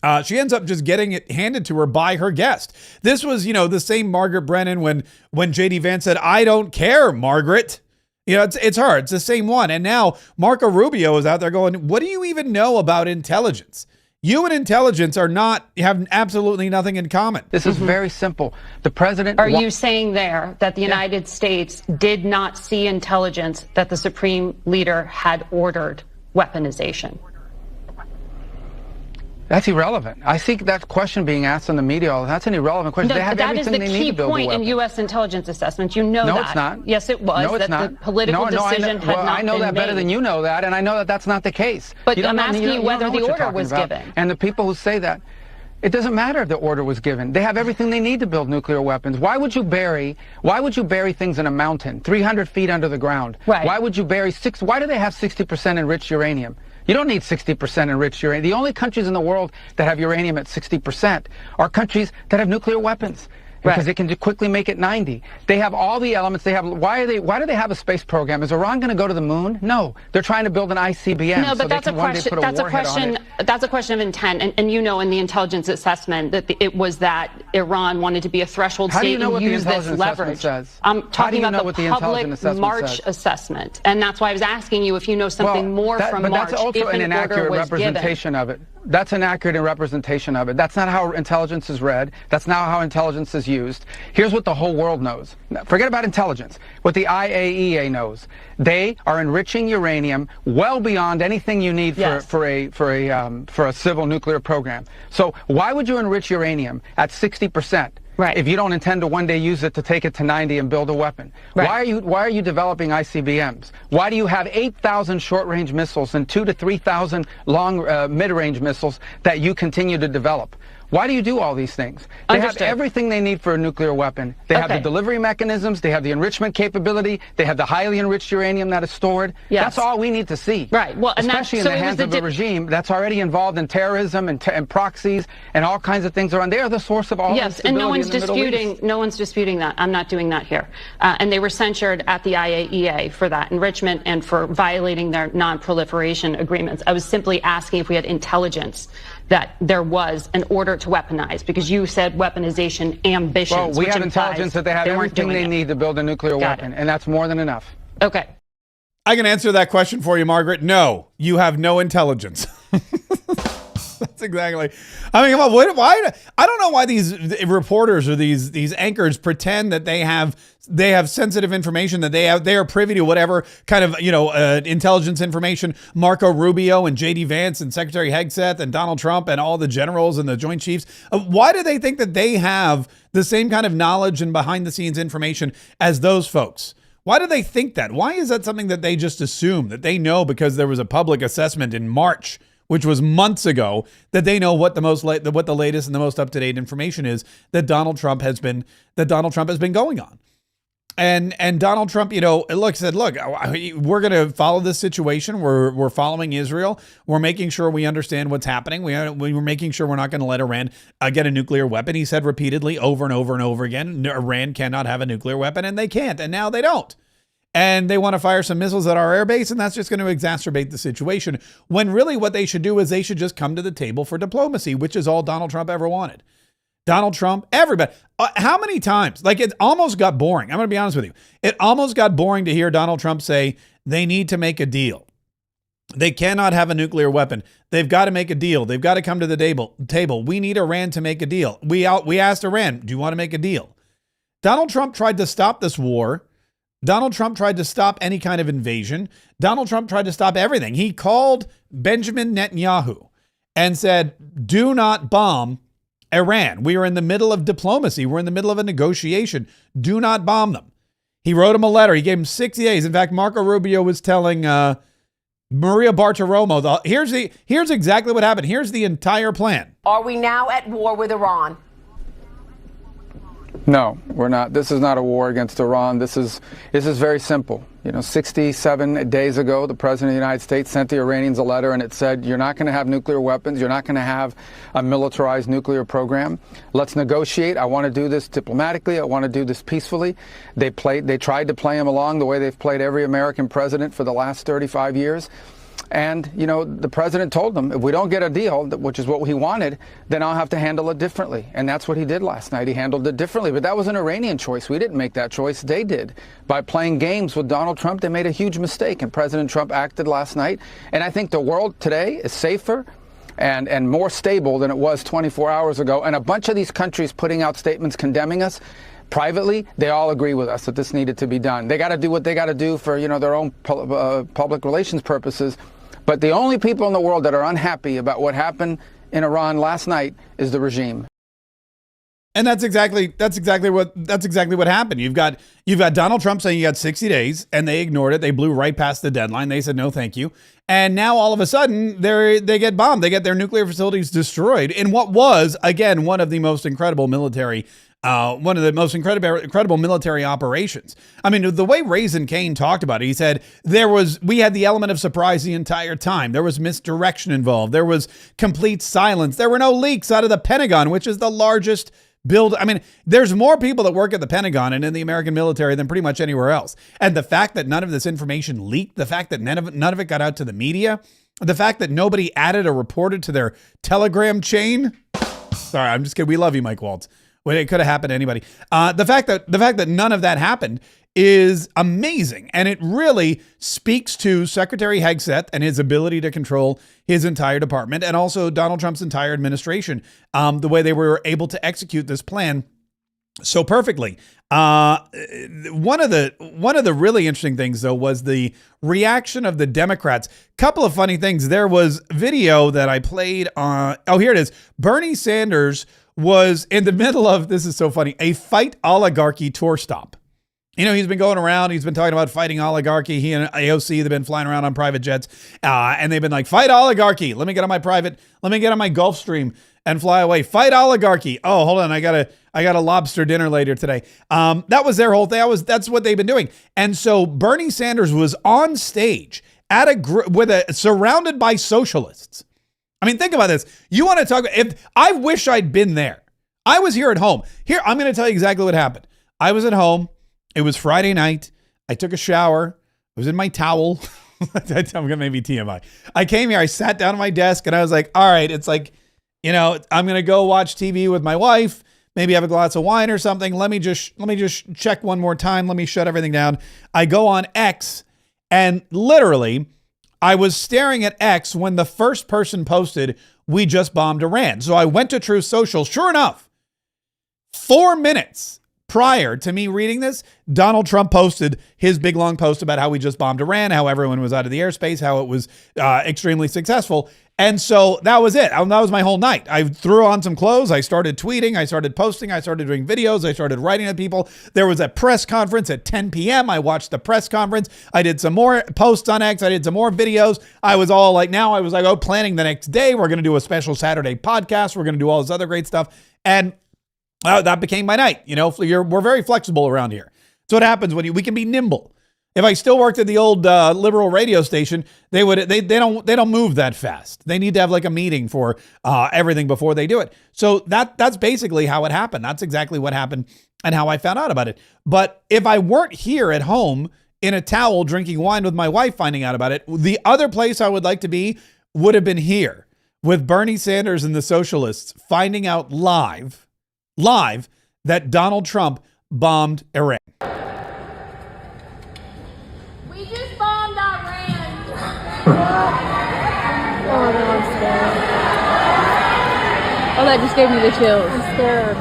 it handed to her by her guest. This was, the same Margaret Brennan when JD Vance said, "I don't care, Margaret." It's her. It's the same one. And now Marco Rubio is out there going, "What do you even know about intelligence? You and intelligence have absolutely nothing in common." This is very simple. The president... Are you saying there that the United States did not see intelligence that the Supreme Leader had ordered weaponization? That's irrelevant. I see that question being asked in the media. That's an irrelevant question. No, they have that is everything the they need key to build point in U.S. intelligence assessments. You know that. No, it's not. Yes, it was. No, it's that not. The political decision had not been made. I know that better than you know that, and I know that that's not the case. But I'm asking you whether the order was given. And the people who say that, it doesn't matter if the order was given. They have everything they need to build nuclear weapons. Why would you bury things in a mountain, 300 feet under the ground? Right. Why would you bury why do they have 60% enriched uranium? You don't need 60% enriched uranium. The only countries in the world that have uranium at 60% are countries that have nuclear weapons, because they can quickly make it 90. They have all the elements. They have. Why do they have a space program? Is Iran going to go to the moon? No, they're trying to build an ICBM. No, but that's a question. That's a question of intent, and in the intelligence assessment that it was that Iran wanted to be a threshold state and use this leverage. I'm talking about the public March assessment, and that's why I was asking you if you know something more from March. But that's also an inaccurate representation of it. That's an accurate representation of it. That's not how intelligence is read. That's not how intelligence is used. Here's what the whole world knows. Forget about intelligence. What the IAEA knows. They are enriching uranium well beyond anything you need for a civil nuclear program. So why would you enrich uranium at 60%? Right. If you don't intend to one day use it to take it to 90 and build a weapon. Right. Why are you developing ICBMs? Why do you have 8,000 short-range missiles and 2,000 to 3,000 long mid-range missiles that you continue to develop? Why do you do all these things? They have everything they need for a nuclear weapon. They have the delivery mechanisms, they have the enrichment capability, they have the highly enriched uranium that is stored. Yes. That's all we need to see. Right. Well, especially in the hands of a regime that's already involved in terrorism and proxies and all kinds of things around. They are the source of all yes, and no one's disputing that. I'm not doing that here. And they were censured at the IAEA for that enrichment and for violating their non-proliferation agreements. I was simply asking if we had intelligence that there was an order to weaponize, because you said weaponization ambitions. Well, we have intelligence that they have everything they need to build a nuclear weapon, and that's more than enough. Okay. I can answer that question for you, Margaret. No, you have no intelligence. That's exactly. I mean, come on, why? I don't know why these reporters or these anchors pretend that they have sensitive information, that they are privy to whatever kind of intelligence information Marco Rubio and J.D. Vance and Secretary Hegseth and Donald Trump and all the generals and the Joint Chiefs. Why do they think that they have the same kind of knowledge and behind the scenes information as those folks? Why do they think that? Why is that something that they just assume that they know because there was a public assessment in March, which was months ago, that they know what the latest and the most up-to-date information is that Donald Trump has been going on. And Donald Trump, said, look, we're going to follow this situation. We're following Israel. We're making sure we understand what's happening. We're making sure we're not going to let Iran get a nuclear weapon. He said repeatedly over and over and over again, Iran cannot have a nuclear weapon, and they can't. And now they don't. And they want to fire some missiles at our airbase, and that's just going to exacerbate the situation. When really what they should do is they should just come to the table for diplomacy, which is all Donald Trump ever wanted. Donald Trump, everybody. How many times? Like, it almost got boring. I'm going to be honest with you. It almost got boring to hear Donald Trump say they need to make a deal. They cannot have a nuclear weapon. They've got to make a deal. They've got to come to the table. We need Iran to make a deal. We asked Iran, do you want to make a deal? Donald Trump tried to stop this war. Donald Trump tried to stop any kind of invasion. Donald Trump tried to stop everything. He called Benjamin Netanyahu and said, do not bomb Iran. We are in the middle of diplomacy. We're in the middle of a negotiation. Do not bomb them. He wrote him a letter. He gave him 60 days. In fact, Marco Rubio was telling Maria Bartiromo, here's exactly what happened. Here's the entire plan. Are we now at war with Iran? No, we're not. This is not a war against Iran. This is very simple. 67 days ago, the President of the United States sent the Iranians a letter, and it said, you're not going to have nuclear weapons. You're not going to have a militarized nuclear program. Let's negotiate. I want to do this diplomatically. I want to do this peacefully. They tried to play him along the way they've played every American president for the last 35 years. And, the president told them, if we don't get a deal, which is what he wanted, then I'll have to handle it differently. And that's what he did last night. He handled it differently. But that was an Iranian choice. We didn't make that choice. They did. By playing games with Donald Trump, they made a huge mistake. And President Trump acted last night. And I think the world today is safer and more stable than it was 24 hours ago. And a bunch of these countries putting out statements condemning us, privately, they all agree with us that this needed to be done. They got to do what they got to do for, their own public relations purposes. But the only people in the world that are unhappy about what happened in Iran last night is the regime. And that's exactly what happened. You've got Donald Trump saying you got 60 days, and they ignored it. They blew right past the deadline. They said no, thank you. And now all of a sudden they get bombed. They get their nuclear facilities destroyed in what was, again, one of the most incredible military military operations. I mean, the way Raisin Kane talked about it, he said we had the element of surprise the entire time. There was misdirection involved. There was complete silence. There were no leaks out of the Pentagon, which is the largest build. I mean, there's more people that work at the Pentagon and in the American military than pretty much anywhere else. And the fact that none of this information leaked, the fact that none of it got out to the media, the fact that nobody added or reported to their Telegram chain. Sorry, I'm just kidding. We love you, Mike Waltz. Well, it could have happened to anybody. The fact that none of that happened is amazing. And it really speaks to Secretary Hegseth and his ability to control his entire department, and also Donald Trump's entire administration, the way they were able to execute this plan so perfectly. One of the really interesting things, though, was the reaction of the Democrats. Couple of funny things. There was video that I played on. Oh, here it is. Bernie Sanders was in the middle of, this is so funny, a Fight Oligarchy tour stop. You know, he's been going around. He's been talking about fighting oligarchy. He and AOC, they've been flying around on private jets, and they've been like, fight oligarchy. Let me get on my Gulfstream and fly away. Fight oligarchy. Oh, hold on. I got a lobster dinner later today. That was their whole thing. That's what they've been doing. And so Bernie Sanders was on stage at surrounded by socialists. I mean, think about this. You want to talk about, I wish I'd been there. I was here at home. Here, I'm going to tell you exactly what happened. I was at home. It was Friday night. I took a shower. I was in my towel. I'm going to maybe TMI. I came here. I sat down at my desk and I was like, all right, it's like, you know, I'm going to go watch TV with my wife, maybe have a glass of wine or something. Let me just check one more time. Let me shut everything down. I go on X, and literally I was staring at X when the first person posted, "We just bombed Iran." So I went to Truth Social. Sure enough, 4 minutes prior to me reading this, Donald Trump posted his big long post about how we just bombed Iran, how everyone was out of the airspace, how it was extremely successful. And so that was it. That was my whole night. I threw on some clothes. I started tweeting. I started posting. I started doing videos. I started writing to people. There was a press conference at 10 p.m. I watched the press conference. I did some more posts on X. I did some more videos. I was planning the next day. We're going to do a special Saturday podcast. We're going to do all this other great stuff. And that became my night. You know, we're very flexible around here. So what happens when we can be nimble. If I still worked at the old liberal radio station, they don't move that fast. They need to have like a meeting for everything before they do it. So that's basically how it happened. That's exactly what happened and how I found out about it. But if I weren't here at home in a towel drinking wine with my wife finding out about it, the other place I would like to be would have been here with Bernie Sanders and the socialists finding out live that Donald Trump bombed Iran. We just bombed Iran. Oh, no, I'm scared. Oh, that just gave me the chills. I'm scared.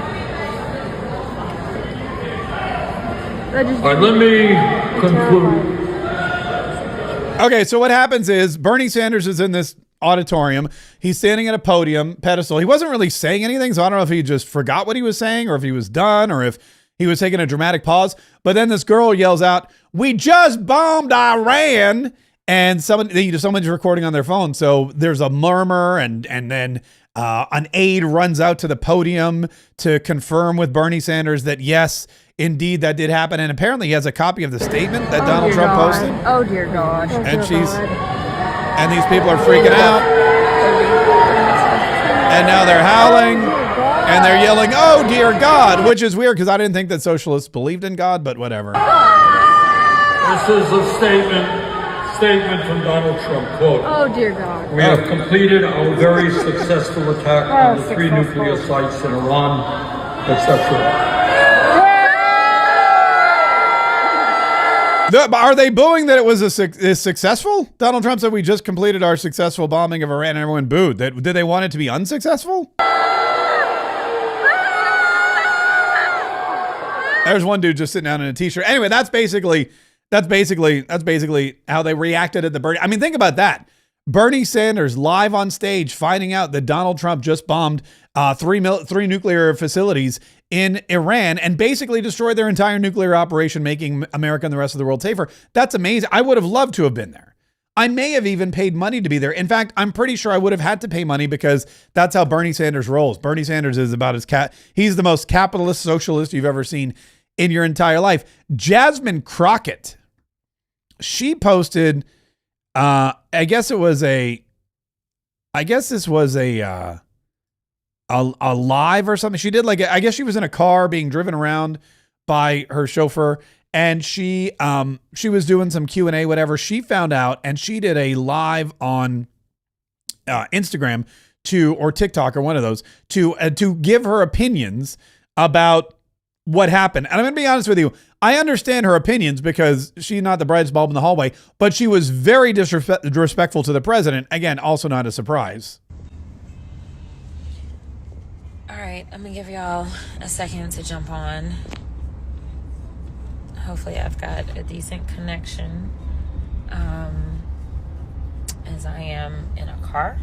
All right, let me conclude. Okay, so what happens is Bernie Sanders is in this auditorium. He's standing at a pedestal. He wasn't really saying anything, so I don't know if he just forgot what he was saying or if he was done or if he was taking a dramatic pause. But then this girl yells out, "We just bombed Iran." And someone's recording on their phone. So there's a murmur and then an aide runs out to the podium to confirm with Bernie Sanders that yes, indeed that did happen. And apparently he has a copy of the statement that Donald Trump posted. Oh dear God. And these people are freaking out. And now they're howling. And they're yelling, "Oh, dear God," which is weird because I didn't think that socialists believed in God, but whatever. This is a statement from Donald Trump, quote, Oh dear God. "We have completed our very successful attack on the 3 nuclear sites in Iran," etc. Are they booing that it was is successful? Donald Trump said we just completed our successful bombing of Iran and everyone booed. Did they want it to be unsuccessful? There's one dude just sitting down in a t-shirt. Anyway, that's basically how they reacted at the Bernie. I mean, think about that. Bernie Sanders live on stage finding out that Donald Trump just bombed three nuclear facilities in Iran and basically destroyed their entire nuclear operation, making America and the rest of the world safer. That's amazing. I would have loved to have been there. I may have even paid money to be there. In fact, I'm pretty sure I would have had to pay money because that's how Bernie Sanders rolls. Bernie Sanders is about he's the most capitalist socialist you've ever seen in your entire life. Jasmine Crockett, she posted, I guess this was a live or something. She did I guess she was in a car being driven around by her chauffeur, and she was doing some Q&A, whatever. She found out and she did a live on Instagram or TikTok or one of those to give her opinions about what happened. And I'm going to be honest with you. I understand her opinions because she's not the brightest bulb in the hallway, but she was very disrespectful to the president. Again, also not a surprise. All right, I'm going to give y'all a second to jump on. Hopefully I've got a decent connection, as I am in a car.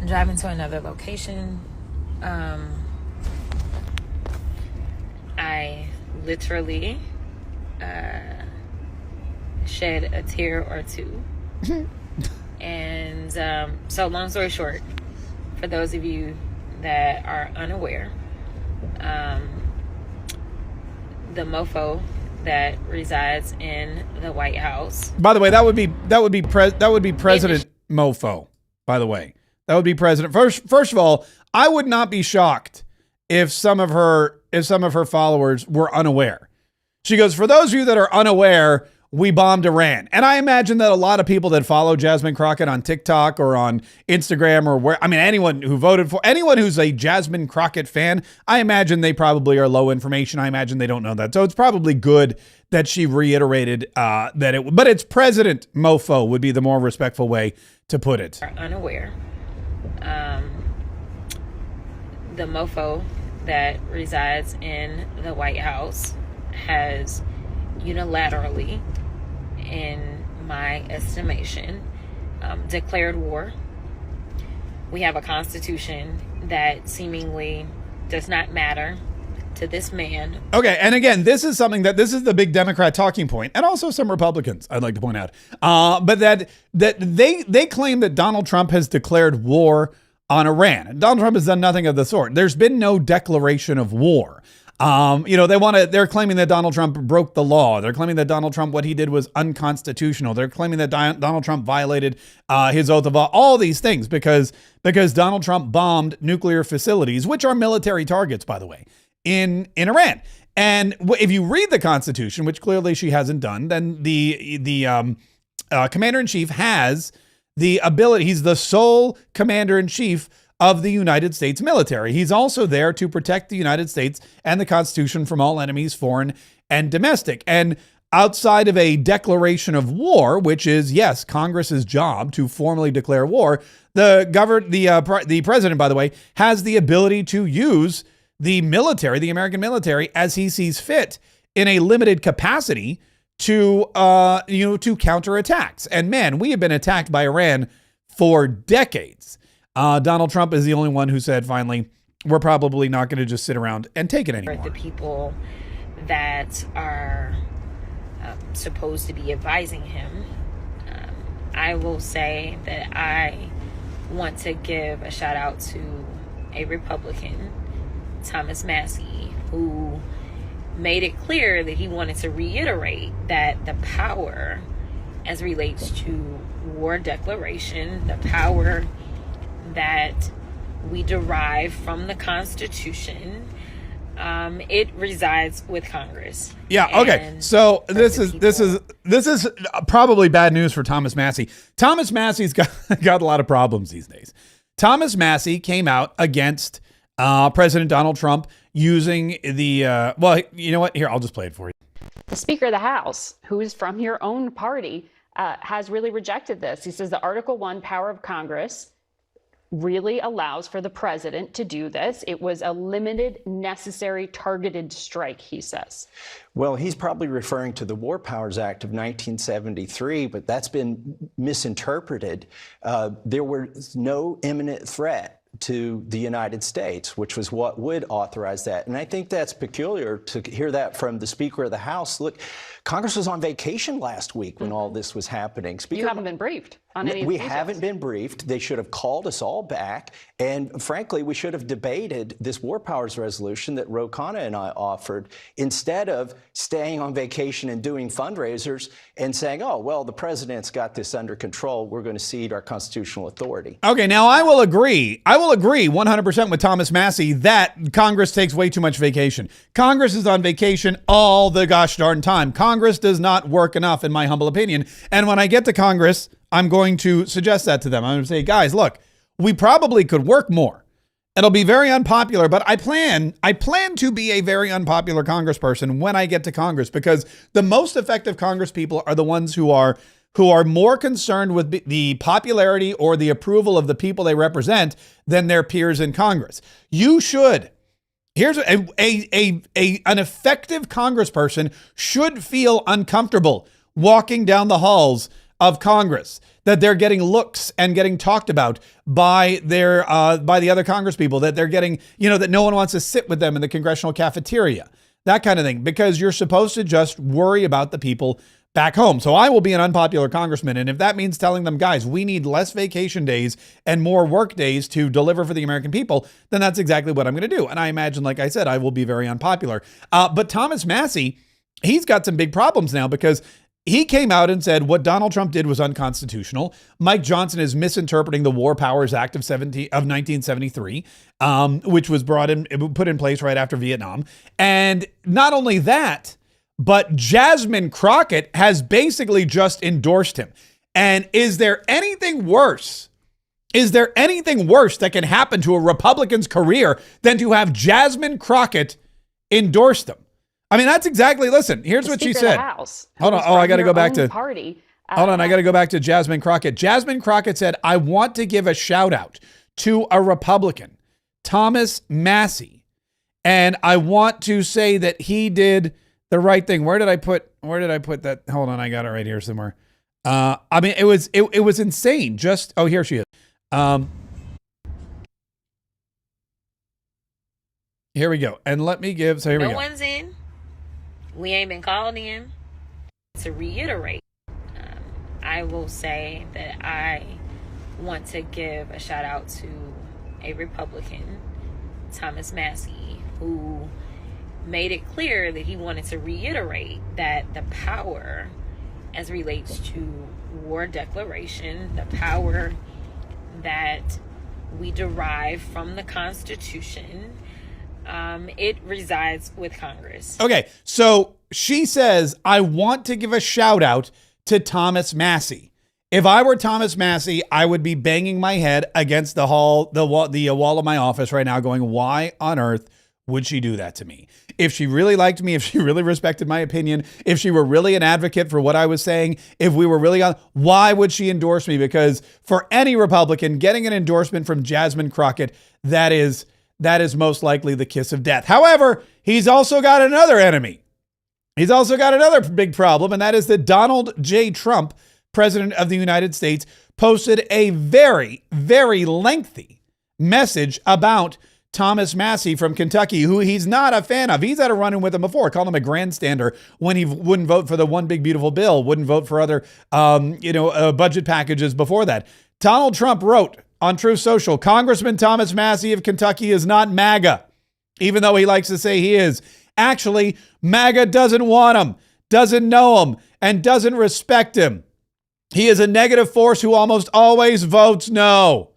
I'm driving to another location. I literally shed a tear or two. And so long story short, for those of you that are unaware, the mofo that resides in the White House. By the way, that would be President Mofo. By the way, that would be President. First of all, I would not be shocked if some of her followers were unaware. She goes, for those of you that are unaware, we bombed Iran. And I imagine that a lot of people that follow Jasmine Crockett on TikTok or on Instagram or anyone who voted for, anyone who's a Jasmine Crockett fan, I imagine they probably are low information. I imagine they don't know that. So it's probably good that she reiterated but it's President Mofo would be the more respectful way to put it. Are unaware. The mofo that resides in the White House has unilaterally, in my estimation, declared war. We have a constitution that seemingly does not matter to this man. Okay, and again, this is the big Democrat talking point, and also some Republicans, I'd like to point out, but that they claim that Donald Trump has declared war on Iran. And Donald Trump has done nothing of the sort. There's been no declaration of war. They're claiming that Donald Trump broke the law. They're claiming that Donald Trump, what he did was unconstitutional. They're claiming that Donald Trump violated his oath of office, all these things because Donald Trump bombed nuclear facilities, which are military targets, by the way, in Iran. And if you read the Constitution, which clearly she hasn't done, then the commander-in-chief has the ability. He's the sole commander-in-chief of the United States military. He's also there to protect the United States and the Constitution from all enemies, foreign and domestic. And outside of a declaration of war, which is, yes, Congress's job to formally declare war, the president, by the way, has the ability to use the military, the American military, as he sees fit in a limited capacity to counter attacks. And man, we have been attacked by Iran for decades. Donald Trump is the only one who said, finally, we're probably not going to just sit around and take it anymore. The people that are supposed to be advising him, I will say that I want to give a shout out to a Republican, Thomas Massie, who made it clear that he wanted to reiterate that the power as relates to war declaration, the power that we derive from the Constitution, it resides with Congress. Yeah. Okay. So this is probably bad news for Thomas Massie. Thomas Massie's got a lot of problems these days. Thomas Massie came out against President Donald Trump using the well, you know what? Here, I'll just play it for you. The Speaker of the House, who is from your own party, has really rejected this. He says the Article 1 power of Congress really allows for the president to do this. It was a limited, necessary, targeted strike, he says. Well, he's probably referring to the War Powers Act of 1973, but that's been misinterpreted. There was no imminent threat to the United States, which was what would authorize that. And I think that's peculiar to hear that from the Speaker of the House. Look, Congress was on vacation last week when all this was happening. You haven't been briefed on any of We the haven't been briefed. They should have called us all back. And frankly, we should have debated this War Powers resolution that Ro Khanna and I offered instead of staying on vacation and doing fundraisers and saying, oh, well, the president's got this under control. We're going to cede our constitutional authority. Okay, now I will agree 100% with Thomas Massie that Congress takes way too much vacation. Congress is on vacation all the gosh darn time. Congress does not work enough, in my humble opinion. And when I get to Congress, I'm going to suggest that to them. I'm going to say, guys, look, we probably could work more. It'll be very unpopular, but I plan to be a very unpopular congressperson when I get to Congress, because the most effective congresspeople are the ones who are more concerned with the popularity or the approval of the people they represent than their peers in Congress. You should. Here's an effective congressperson should feel uncomfortable walking down the halls of Congress, that they're getting looks and getting talked about by by the other congresspeople, that they're getting, that no one wants to sit with them in the congressional cafeteria, that kind of thing, because you're supposed to just worry about the people back home. So I will be an unpopular congressman. And if that means telling them, guys, we need less vacation days and more work days to deliver for the American people, then that's exactly what I'm going to do. And I imagine, like I said, I will be very unpopular. But Thomas Massie, he's got some big problems now, because he came out and said what Donald Trump did was unconstitutional. Mike Johnson is misinterpreting the War Powers Act of 1973, which was put in place right after Vietnam. And not only that, but Jasmine Crockett has basically just endorsed him. And is there anything worse? Is there anything worse that can happen to a Republican's career than to have Jasmine Crockett endorse them? I mean, that's exactly, listen, here's what she said. Hold on. Oh, I got to go back to party. Hold on. I got to go back to Jasmine Crockett. Jasmine Crockett said, I want to give a shout out to a Republican, Thomas Massie. And I want to say that he did the right thing. Where did I put that? Hold on. I got it right here somewhere. I mean, it was insane. Just, oh, here she is. Here we go. And let me give, so here we go. No one's in. We ain't been called in. To reiterate, I will say that I want to give a shout out to a Republican, Thomas Massie, who made it clear that he wanted to reiterate that the power as relates to war declaration, the power that we derive from the Constitution, it resides with Congress. Okay, so she says, I want to give a shout out to Thomas Massie. If I were Thomas Massie, I would be banging my head against the wall of my office right now going, why on earth would she do that to me? If she really liked me, if she really respected my opinion, if she were really an advocate for what I was saying, if we were really on, why would she endorse me? Because for any Republican, getting an endorsement from Jasmine Crockett, that is most likely the kiss of death. However, he's also got another enemy. He's also got another big problem, and that is that Donald J. Trump, President of the United States, posted a very, very lengthy message about Thomas Massie from Kentucky, who he's not a fan of. He's had a run-in with him before, called him a grandstander when he wouldn't vote for the one big beautiful bill, wouldn't vote for other, budget packages before that. Donald Trump wrote on Truth Social, Congressman Thomas Massie of Kentucky is not MAGA, even though he likes to say he is. Actually, MAGA doesn't want him, doesn't know him, and doesn't respect him. He is a negative force who almost always votes no.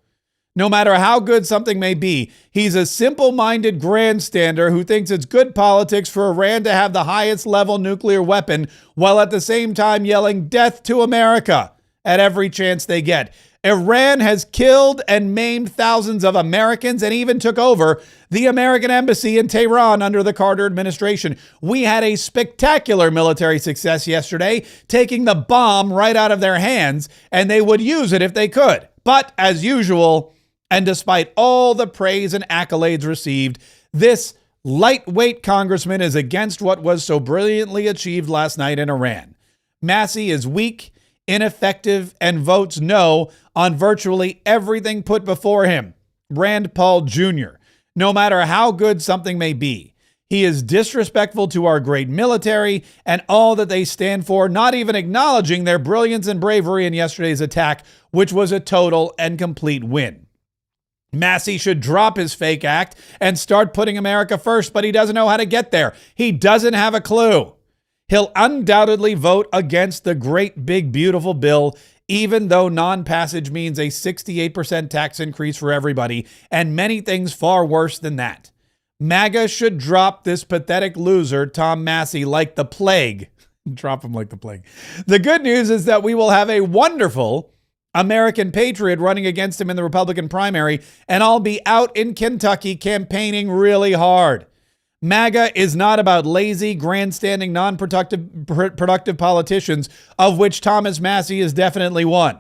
No matter how good something may be, he's a simple-minded grandstander who thinks it's good politics for Iran to have the highest level nuclear weapon while at the same time yelling death to America at every chance they get. Iran has killed and maimed thousands of Americans and even took over the American embassy in Tehran under the Carter administration. We had a spectacular military success yesterday, taking the bomb right out of their hands, and they would use it if they could. But as usual, and despite all the praise and accolades received, this lightweight congressman is against what was so brilliantly achieved last night in Iran. Massie is weak, ineffective, and votes no on virtually everything put before him. Rand Paul Jr., no matter how good something may be, he is disrespectful to our great military and all that they stand for, not even acknowledging their brilliance and bravery in yesterday's attack, which was a total and complete win. Massie should drop his fake act and start putting America first, but he doesn't know how to get there. He doesn't have a clue. He'll undoubtedly vote against the great big beautiful bill, even though non-passage means a 68% tax increase for everybody and many things far worse than that. MAGA should drop this pathetic loser, Tom Massie, like the plague. Drop him like the plague. The good news is that we will have a wonderful American patriot running against him in the Republican primary, and I'll be out in Kentucky campaigning really hard. MAGA is not about lazy, grandstanding, productive politicians, of which Thomas Massie is definitely one.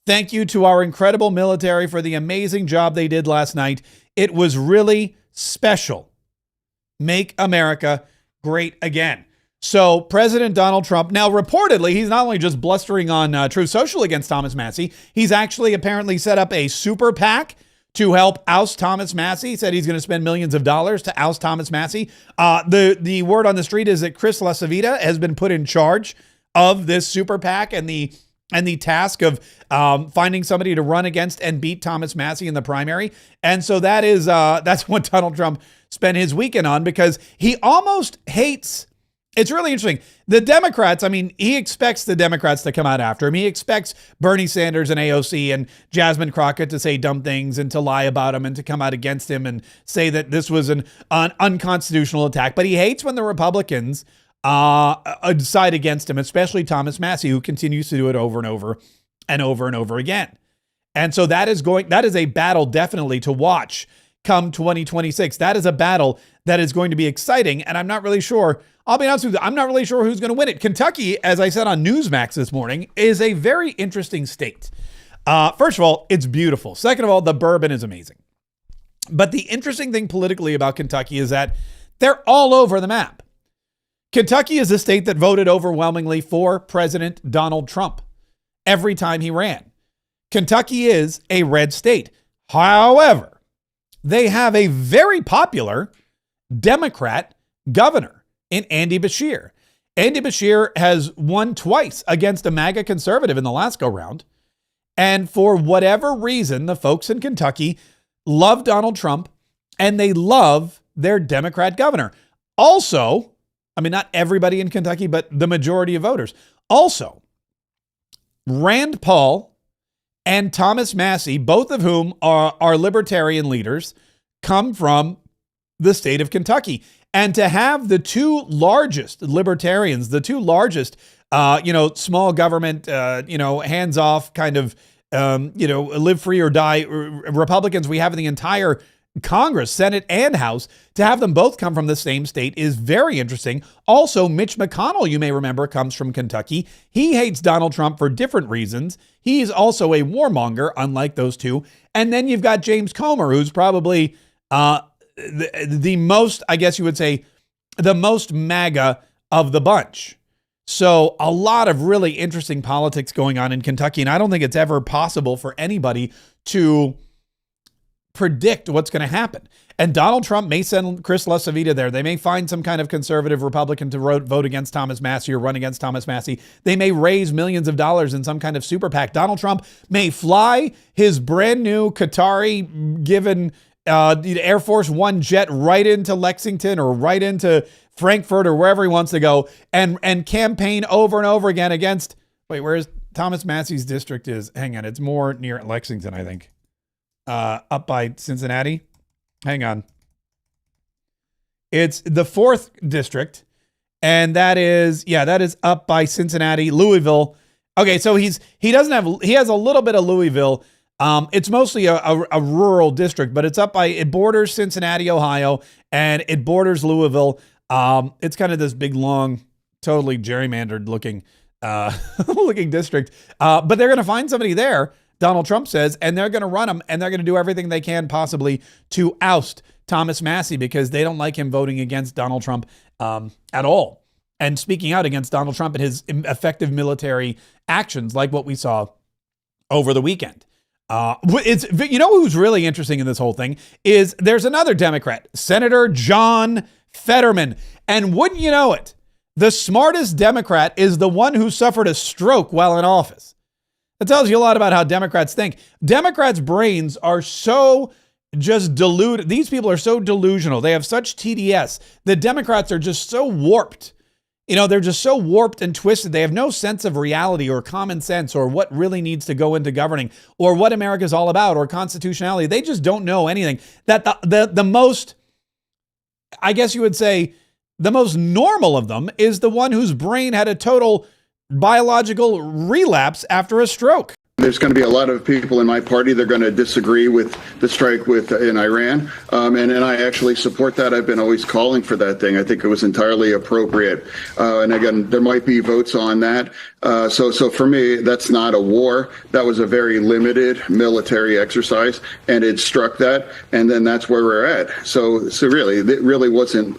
Thank you to our incredible military for the amazing job they did last night. It was really special. Make America great again. So President Donald Trump, now reportedly, he's not only just blustering on Truth Social against Thomas Massie, he's actually apparently set up a super PAC to help oust Thomas Massie. He said he's going to spend millions of dollars to oust Thomas Massie. The word on the street is that Chris LaCivita has been put in charge of this super PAC and the task of finding somebody to run against and beat Thomas Massie in the primary. And so that's what Donald Trump spent his weekend on, because he almost hates. It's really interesting. The Democrats, I mean, he expects the Democrats to come out after him. He expects Bernie Sanders and AOC and Jasmine Crockett to say dumb things and to lie about him and to come out against him and say that this was an unconstitutional attack. But he hates when the Republicans side against him, especially Thomas Massie, who continues to do it over and over and over and over again. And so that is a battle definitely to watch come 2026. That is a battle that is going to be exciting. And I'm not really sure. I'll be honest with you, I'm not really sure who's going to win it. Kentucky, as I said on Newsmax this morning, is a very interesting state. First of all, it's beautiful. Second of all, the bourbon is amazing. But the interesting thing politically about Kentucky is that they're all over the map. Kentucky is a state that voted overwhelmingly for President Donald Trump every time he ran. Kentucky is a red state. However, they have a very popular Democrat governor in Andy Beshear. Andy Beshear has won twice against a MAGA conservative in the last go round. And for whatever reason, the folks in Kentucky love Donald Trump and they love their Democrat governor. Also, I mean, not everybody in Kentucky, but the majority of voters. Also, Rand Paul and Thomas Massie, both of whom are libertarian leaders, come from the state of Kentucky. And to have the two largest libertarians, the two largest, small government, hands off kind of, live free or die Republicans we have in the entire Congress, Senate, and House, to have them both come from the same state is very interesting. Also, Mitch McConnell, you may remember, comes from Kentucky. He hates Donald Trump for different reasons. He's also a warmonger, unlike those two. And then you've got James Comer, who's probably the most, I guess you would say, the most MAGA of the bunch. So a lot of really interesting politics going on in Kentucky. And I don't think it's ever possible for anybody to predict what's going to happen. And Donald Trump may send Chris LaCivita there. They may find some kind of conservative Republican to vote against Thomas Massie or run against Thomas Massie. They may raise millions of dollars in some kind of super PAC. Donald Trump may fly his brand new Qatari given the Air Force One jet right into Lexington or right into Frankfurt or wherever he wants to go and campaign over and over again against, where's Thomas Massie's district is? Hang on, it's more near Lexington, I think. Up by Cincinnati. Hang on. It's the 4th district. And that is up by Cincinnati, Louisville. Okay, so he has a little bit of Louisville. It's mostly a rural district, but it borders Cincinnati, Ohio, and it borders Louisville. It's kind of this big, long, totally gerrymandered looking district. But they're going to find somebody there, Donald Trump says, and they're going to run him, and they're going to do everything they can possibly to oust Thomas Massie because they don't like him voting against Donald Trump at all. And speaking out against Donald Trump and his effective military actions like what we saw over the weekend. Who's really interesting in this whole thing is there's another Democrat, Senator John Fetterman. And wouldn't you know it, the smartest Democrat is the one who suffered a stroke while in office. That tells you a lot about how Democrats think. Democrats' brains are so just deluded. These people are so delusional. They have such TDS. The Democrats are just so warped. They're just so warped and twisted. They have no sense of reality or common sense or what really needs to go into governing or what America's all about or constitutionality. They just don't know anything. That the most, I guess you would say, the most normal of them is the one whose brain had a total biological relapse after a stroke. there's going to be a lot of people in my party that are going to disagree with the strike in Iran. And I actually support that. I've been always calling for that thing. I think it was entirely appropriate. And again, there might be votes on that. So for me, that's not a war. That was a very limited military exercise, and it struck that. And then that's where we're at. So really, it really wasn't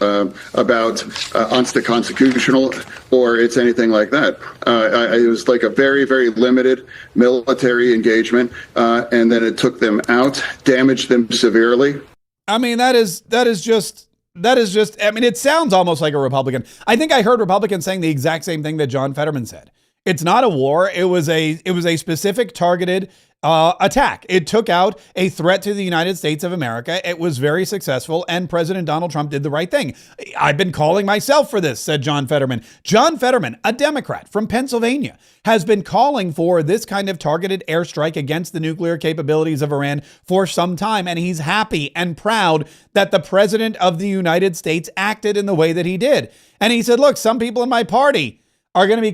about unconstitutional or it's anything like that. It was like a very, very limited military engagement, and then it took them out, damaged them severely. I mean, that is just, I mean, it sounds almost like a Republican. I think I heard Republicans saying the exact same thing that John Fetterman said. It's not a war. It was a specific targeted attack. It took out a threat to the United States of America. It was very successful, and President Donald Trump did the right thing. I've been calling myself for this, said John Fetterman. John Fetterman, a Democrat from Pennsylvania, has been calling for this kind of targeted airstrike against the nuclear capabilities of Iran for some time, and he's happy and proud that the President of the United States acted in the way that he did. And he said, look, some people in my party are going to be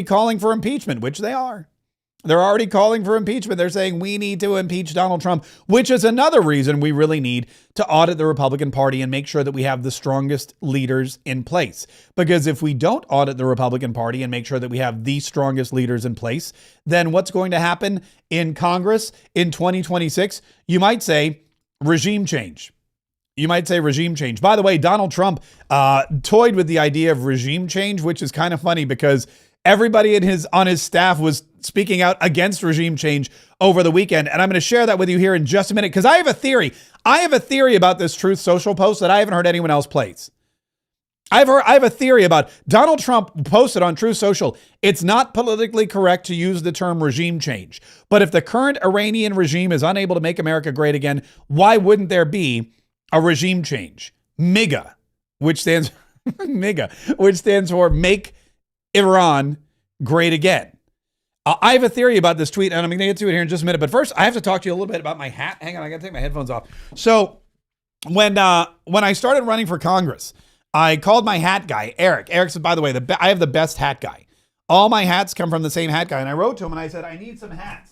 calling for impeachment, which they are. They're already calling for impeachment. They're saying we need to impeach Donald Trump, which is another reason we really need to audit the Republican Party and make sure that we have the strongest leaders in place. Because if we don't audit the Republican Party and make sure that we have the strongest leaders in place, then what's going to happen in Congress in 2026? You might say regime change. You might say regime change. By the way, Donald Trump toyed with the idea of regime change, which is kind of funny because everybody on his staff was speaking out against regime change over the weekend. And I'm going to share that with you here in just a minute because I have a theory. I have a theory about this Truth Social post that I haven't heard anyone else place. I have a theory about Donald Trump posted on Truth Social. It's not politically correct to use the term regime change. But if the current Iranian regime is unable to make America great again, why wouldn't there be a regime change? MIGA, which stands for Make Iran Great Again. I have a theory about this tweet, and I'm going to get to it here in just a minute. But first, I have to talk to you a little bit about my hat. Hang on, I got to take my headphones off. So when I started running for Congress, I called my hat guy, Eric. Eric said, by the way, I have the best hat guy. All my hats come from the same hat guy. And I wrote to him and I said, I need some hats.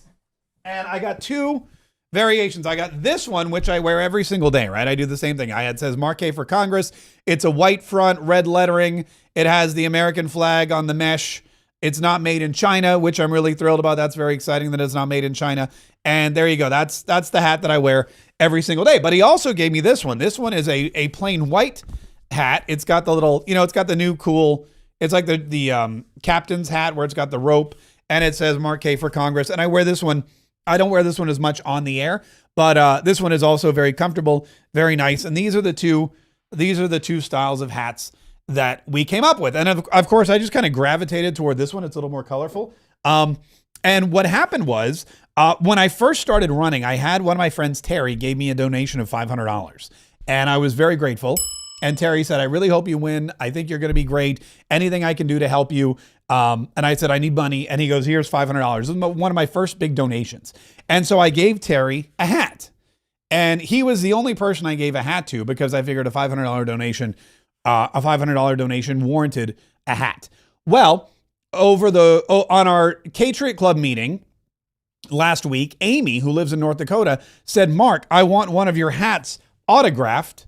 And I got two variations. I got this one, which I wear every single day, right? I do the same thing. It says Mark Kaye for Congress. It's a white front, red lettering. It has the American flag on the mesh. It's not made in China, which I'm really thrilled about. That's very exciting that it's not made in China. And there you go. That's the hat that I wear every single day. But he also gave me this one. This one is a plain white hat. It's got the little, it's got the new cool, it's like the captain's hat where it's got the rope and it says Mark Kaye for Congress. And I wear this one. I don't wear this one as much on the air, but this one is also very comfortable, very nice. And these are the two styles of hats that we came up with. And of course, I just kind of gravitated toward this one. It's a little more colorful. And what happened was when I first started running, I had one of my friends, Terry, gave me a donation of $500. And I was very grateful. And Terry said, I really hope you win. I think you're going to be great. Anything I can do to help you. And I said, I need money. And he goes, here's $500. This is one of my first big donations. And so I gave Terry a hat. And he was the only person I gave a hat to because I figured a $500 donation warranted a hat. Well, on our Patriot Club meeting last week, Amy, who lives in North Dakota, said, Mark, I want one of your hats autographed.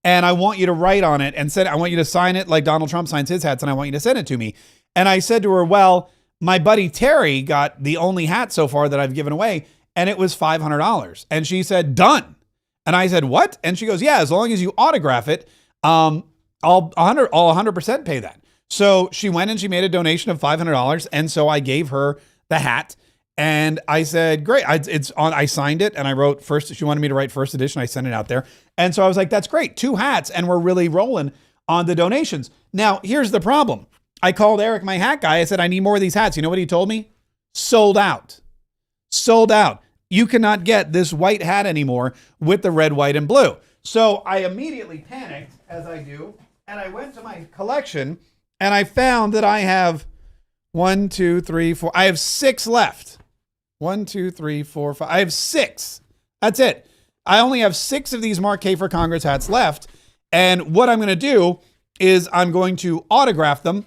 And I want you to write on it and I want you to sign it like Donald Trump signs his hats, and I want you to send it to me. And I said to her, well, my buddy Terry got the only hat so far that I've given away, and it was $500. And she said, done. And I said, what? And she goes, yeah, as long as you autograph it, I'll 100% pay that. So she went and she made a donation of $500. And so I gave her the hat. And I said, great. I signed it and I wrote first. She wanted me to write first edition. I sent it out there. And so I was like, that's great. 2 hats. And we're really rolling on the donations. Now, here's the problem. I called Eric, my hat guy. I said, I need more of these hats. You know what he told me? Sold out. Sold out. You cannot get this white hat anymore with the red, white, and blue. So I immediately panicked, as I do. And I went to my collection and I found that I have 1, 2, 3, 4. I have 6 left. 1, 2, 3, 4, 5. I have 6. That's it. I only have 6 of these Mark Kaye for Congress hats left. And what I'm going to do is I'm going to autograph them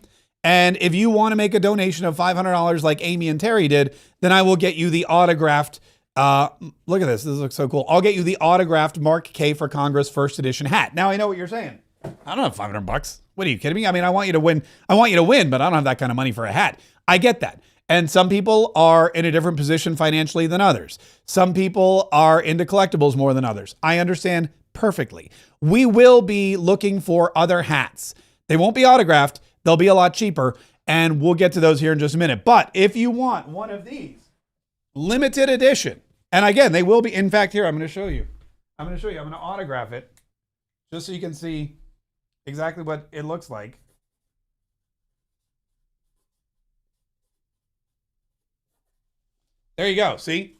And if you want to make a donation of $500 like Amy and Terry did, then I will get you the autographed, look at this. This looks so cool. I'll get you the autographed Mark Kaye for Congress first edition hat. Now I know what you're saying. I don't have $500. What are you kidding me? I mean, I want you to win. I want you to win, but I don't have that kind of money for a hat. I get that. And some people are in a different position financially than others. Some people are into collectibles more than others. I understand perfectly. We will be looking for other hats. They won't be autographed. They'll be a lot cheaper. And we'll get to those here in just a minute. But if you want one of these, limited edition, and again, they will be, in fact, here, I'm going to show you. I'm going to autograph it just so you can see exactly what it looks like. There you go. See?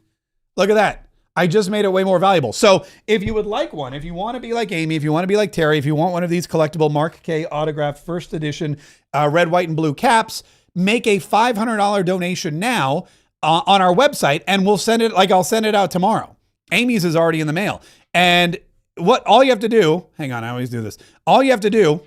Look at that. I just made it way more valuable. So if you would like one, if you want to be like Amy, if you want to be like Terry, if you want one of these collectible Mark Kaye autographed first edition red, white, and blue caps, make a $500 donation now on our website, and we'll send it, like I'll send it out tomorrow. Amy's is already in the mail. And all you have to do, hang on, I always do this. All you have to do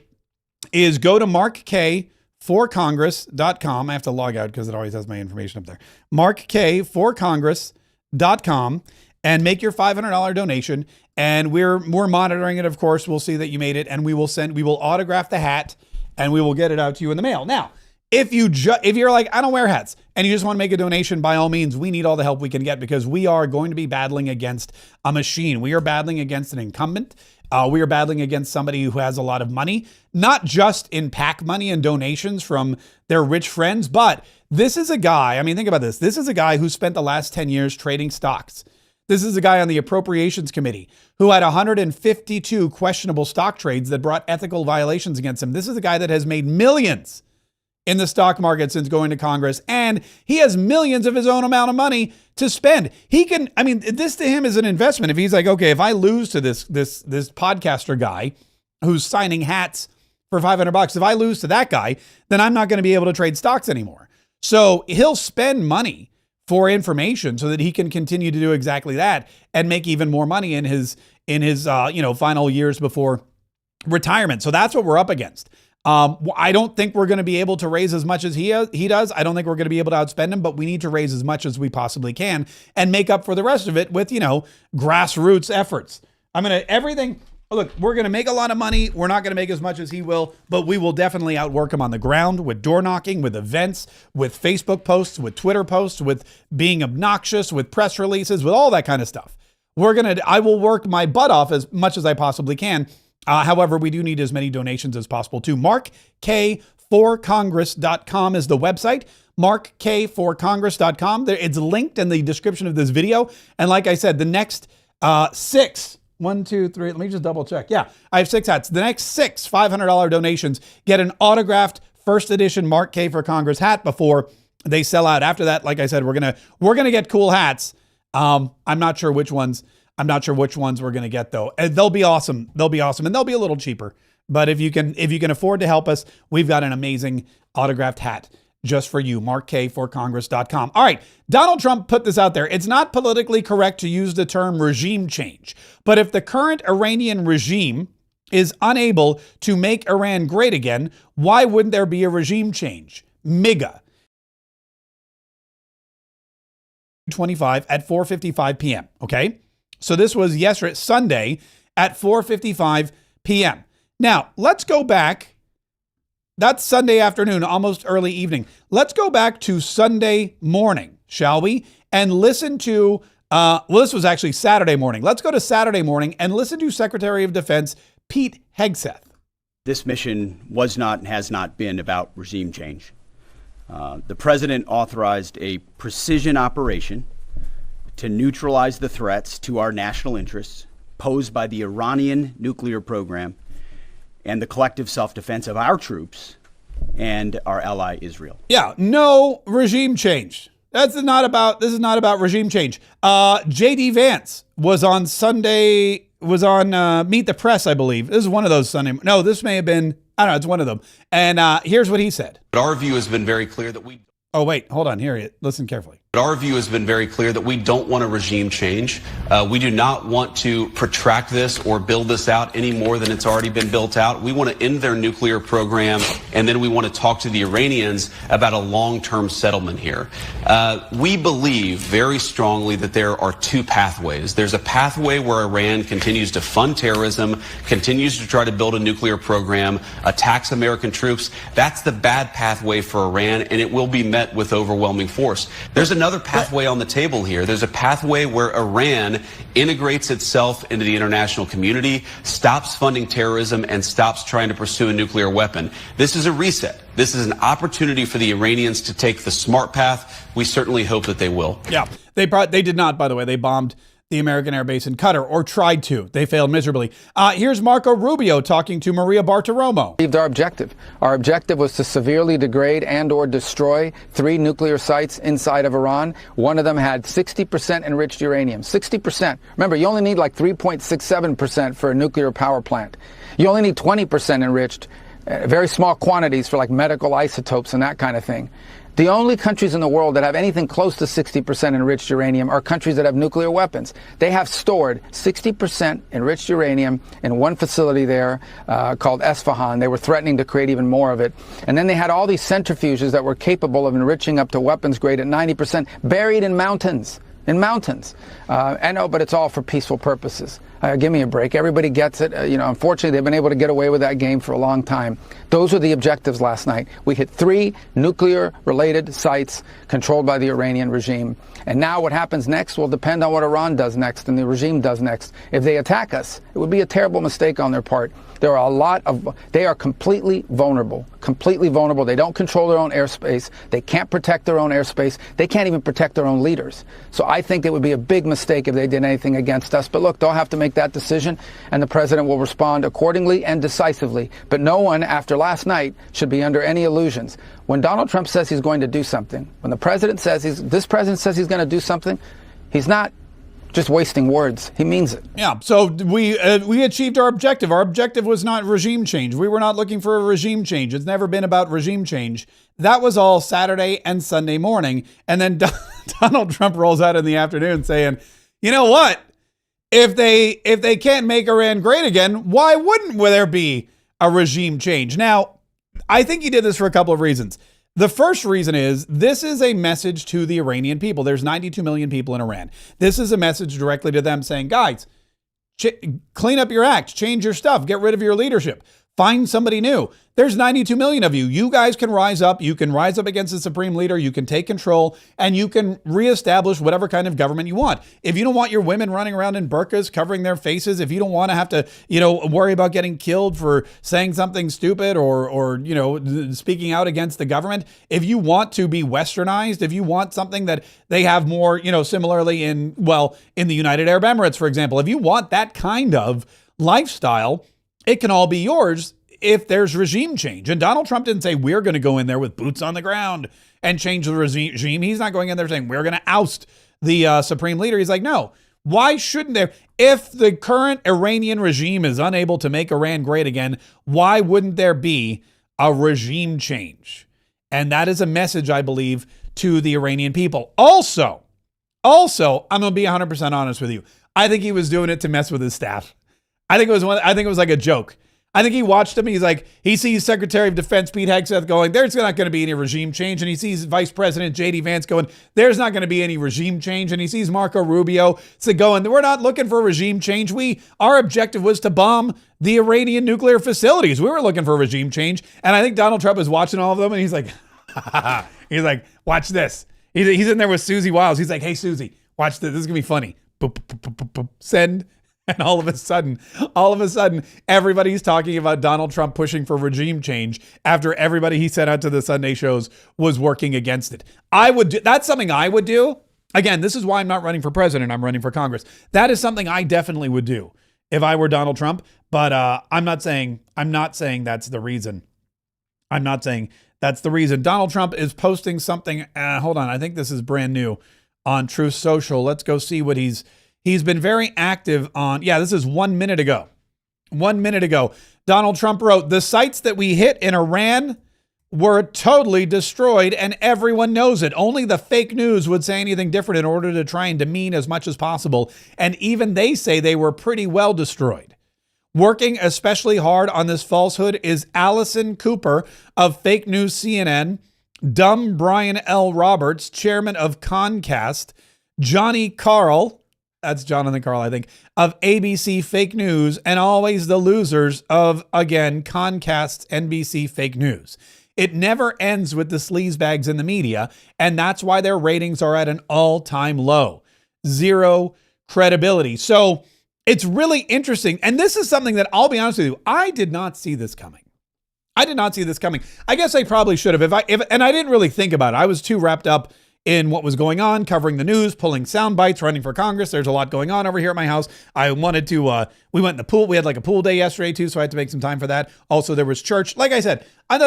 is go to markkayeforcongress.com. I have to log out because it always has my information up there. markkayeforcongress.com and make your $500 donation. And we're monitoring it, of course. We'll see that you made it, and we will autograph the hat, and we will get it out to you in the mail. Now, if you're like, I don't wear hats, and you just want to make a donation, by all means, we need all the help we can get, because we are going to be battling against a machine. We are battling against an incumbent. We are battling against somebody who has a lot of money, not just in PAC money and donations from their rich friends, but this is a guy, I mean, think about this. This is a guy who spent the last 10 years trading stocks. This is a guy on the Appropriations Committee who had 152 questionable stock trades that brought ethical violations against him. This is a guy that has made millions in the stock market since going to Congress, and he has millions of his own amount of money to spend. He can, I mean, this to him is an investment. If he's like, okay, if I lose to this podcaster guy who's signing hats for $500, if I lose to that guy, then I'm not going to be able to trade stocks anymore. So he'll spend money for information so that he can continue to do exactly that and make even more money in his final years before retirement. So that's what we're up against. I don't think we're going to be able to raise as much as he does. I don't think we're going to be able to outspend him, but we need to raise as much as we possibly can and make up for the rest of it with, grassroots efforts. Look, we're going to make a lot of money. We're not going to make as much as he will, but we will definitely outwork him on the ground with door knocking, with events, with Facebook posts, with Twitter posts, with being obnoxious, with press releases, with all that kind of stuff. I will work my butt off as much as I possibly can. However, we do need as many donations as possible too. markkayeforcongress.com is the website. markkayeforcongress.com. It's linked in the description of this video. And like I said, the next 6, 1, 2, 3, let me just double check. Yeah, I have 6 hats. The next 6 $500 donations get an autographed first edition Mark Kaye for Congress hat before they sell out. After that, like I said, we're gonna get cool hats. I'm not sure which ones we're going to get though. And they'll be awesome. And they'll be a little cheaper. But if you can afford to help us, we've got an amazing autographed hat just for you. markkayeforcongress.com. All right. Donald Trump put this out there. It's not politically correct to use the term regime change. But if the current Iranian regime is unable to make Iran great again, why wouldn't there be a regime change? MIGA. 25 at 4:55 p.m. Okay. So this was Sunday at 4:55 p.m. Now, let's go back. That's Sunday afternoon, almost early evening. Let's go back to Sunday morning, shall we? And listen to, this was actually Saturday morning. Let's go to Saturday morning and listen to Secretary of Defense Pete Hegseth. This mission was not and has not been about regime change. The president authorized a precision operation to neutralize the threats to our national interests posed by the Iranian nuclear program and the collective self-defense of our troops and our ally Israel. Yeah, no regime change. This is not about regime change. J.D. Vance was on Meet the Press, I believe. This is one of those Sunday. No, this may have been, I don't know, it's one of them. And here's what he said. But our view has been very clear that we... Oh, wait, hold on. Here, listen carefully. But our view has been very clear that we don't want a regime change. We do not want to protract this or build this out any more than it's already been built out. We want to end their nuclear program, and then we want to talk to the Iranians about a long-term settlement here. We believe very strongly that there are two pathways. There's a pathway where Iran continues to fund terrorism, continues to try to build a nuclear program, attacks American troops. That's the bad pathway for Iran, and it will be met with overwhelming force. There's another pathway on the table here. There's a pathway where Iran integrates itself into the international community, stops funding terrorism, and stops trying to pursue a nuclear weapon. This is a reset. This is an opportunity for the Iranians to take the smart path. We certainly hope that they will. Yeah, they did not, by the way. They bombed the American air base in Qatar, or tried to. They failed miserably. Here's Marco Rubio talking to Maria Bartiromo. Our objective. Our objective was to severely degrade and or destroy 3 nuclear sites inside of Iran. One of them had 60% enriched uranium. 60%. Remember, you only need like 3.67% for a nuclear power plant. You only need 20% enriched, very small quantities for like medical isotopes and that kind of thing. The only countries in the world that have anything close to 60% enriched uranium are countries that have nuclear weapons. They have stored 60% enriched uranium in one facility there called Esfahan. They were threatening to create even more of it. And then they had all these centrifuges that were capable of enriching up to weapons grade at 90% buried in mountains. I know, but it's all for peaceful purposes. Give me a break. Everybody gets it. Unfortunately, they've been able to get away with that game for a long time. Those were the objectives last night. We hit 3 nuclear-related sites controlled by the Iranian regime. And now what happens next will depend on what Iran does next and the regime does next. If they attack us, it would be a terrible mistake on their part. There are they are completely vulnerable. They don't control their own airspace. They can't protect their own airspace. They can't even protect their own leaders. So I think it would be a big mistake if they did anything against us. But look, they'll have to make that decision, and the president will respond accordingly and decisively. But no one, after last night, should be under any illusions. When Donald Trump says he's going to do something, when the president says this president says he's going to do something, he's not just wasting words. He means it. Yeah, so we achieved our objective. Our objective was not regime change. We were not looking for a regime change. It's never been about regime change. That was all Saturday and Sunday morning. And then Donald Trump rolls out in the afternoon saying, you know what? If they can't make Iran great again, why wouldn't there be a regime change? Now, I think he did this for a couple of reasons. The first reason is this is a message to the Iranian people. There's 92 million people in Iran. This is a message directly to them saying, guys, clean up your act, change your stuff, get rid of your leadership, find somebody new. There's 92 million of you. You guys can rise up. You can rise up against the supreme leader. You can take control and you can reestablish whatever kind of government you want. If you don't want your women running around in burqas, covering their faces, if you don't want to have to, worry about getting killed for saying something stupid or speaking out against the government, if you want to be westernized, if you want something that they have more, similarly in the United Arab Emirates, for example, if you want that kind of lifestyle, it can all be yours if there's regime change. And Donald Trump didn't say we're going to go in there with boots on the ground and change the regime. He's not going in there saying we're going to oust the supreme leader. He's like, no, why shouldn't there? If the current Iranian regime is unable to make Iran great again, why wouldn't there be a regime change? And that is a message, I believe, to the Iranian people. Also, I'm going to be 100% honest with you. I think he was doing it to mess with his staff. I think it was like a joke. I think he watched him. He sees Secretary of Defense Pete Hegseth going, there's not going to be any regime change. And he sees Vice President J.D. Vance going, there's not going to be any regime change. And he sees Marco Rubio going, we're not looking for regime change. Our objective was to bomb the Iranian nuclear facilities. We were looking for regime change. And I think Donald Trump is watching all of them. And he's like, watch this. He's in there with Susie Wiles. He's like, hey, Susie, watch this. This is going to be funny. Send. And all of a sudden, everybody's talking about Donald Trump pushing for regime change after everybody he sent out to the Sunday shows was working against it. That's something I would do. Again, this is why I'm not running for president. I'm running for Congress. That is something I definitely would do if I were Donald Trump. But I'm not saying that's the reason. I'm not saying that's the reason. Donald Trump is posting something. Hold on. I think this is brand new on Truth Social. Let's go see what he's been very active on. Yeah, this is 1 minute ago. 1 minute ago, Donald Trump wrote, the sites that we hit in Iran were totally destroyed, and everyone knows it. Only the fake news would say anything different in order to try and demean as much as possible. And even they say they were pretty well destroyed. Working especially hard on this falsehood is Allison Cooper of Fake News CNN, Dumb Brian L. Roberts, chairman of Concast, Johnny Carl, that's Jonathan Carl, I think, of ABC Fake News, and always the losers of, again, Concast's NBC Fake News. It never ends with the sleazebags in the media, and that's why their ratings are at an all-time low. Zero credibility. So it's really interesting, and this is something that, I'll be honest with you, I did not see this coming. I did not see this coming. I guess I probably should have, and I didn't really think about it. I was too wrapped up in what was going on, covering the news, pulling sound bites, running for Congress. There's a lot going on over here at my house. I wanted to, we went in the pool. We had like a pool day yesterday too, so I had to make some time for that. Also, there was church. Like I said, I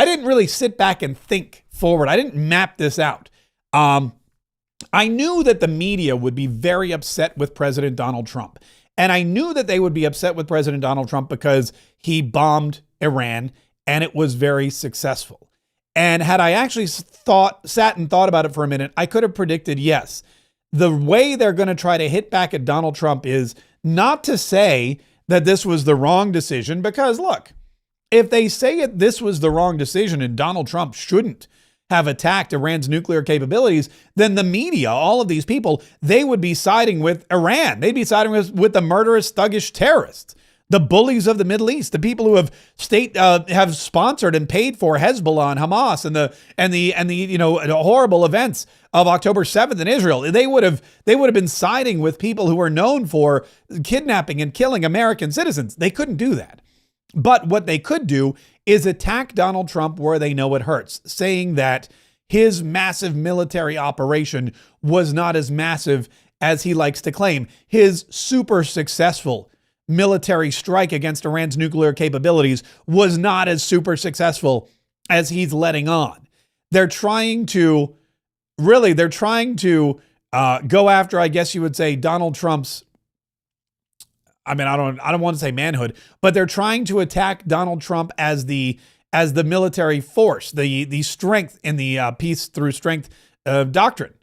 didn't really sit back and think forward. I didn't map this out. I knew that the media would be very upset with President Donald Trump. And I knew that they would be upset with President Donald Trump because he bombed Iran and it was very successful. And had I actually sat and thought about it for a minute, I could have predicted, yes, the way they're going to try to hit back at Donald Trump is not to say that this was the wrong decision, because look, if they say this was the wrong decision and Donald Trump shouldn't have attacked Iran's nuclear capabilities, then the media, all of these people, they would be siding with Iran. They'd be siding with the murderous, thuggish terrorists, the bullies of the Middle East, the people who have sponsored and paid for Hezbollah and Hamas and the horrible events of October 7th in Israel. They would have been siding with people who are known for kidnapping and killing American citizens. They couldn't do that. But what they could do is attack Donald Trump where they know it hurts, saying that his massive military operation was not as massive as he likes to claim. His super successful military strike against Iran's nuclear capabilities was not as super successful as he's letting on. They're trying to go after, I guess you would say, Donald Trump's, I don't want to say manhood, but they're trying to attack Donald Trump as the military force, the strength in the peace through strength doctrine.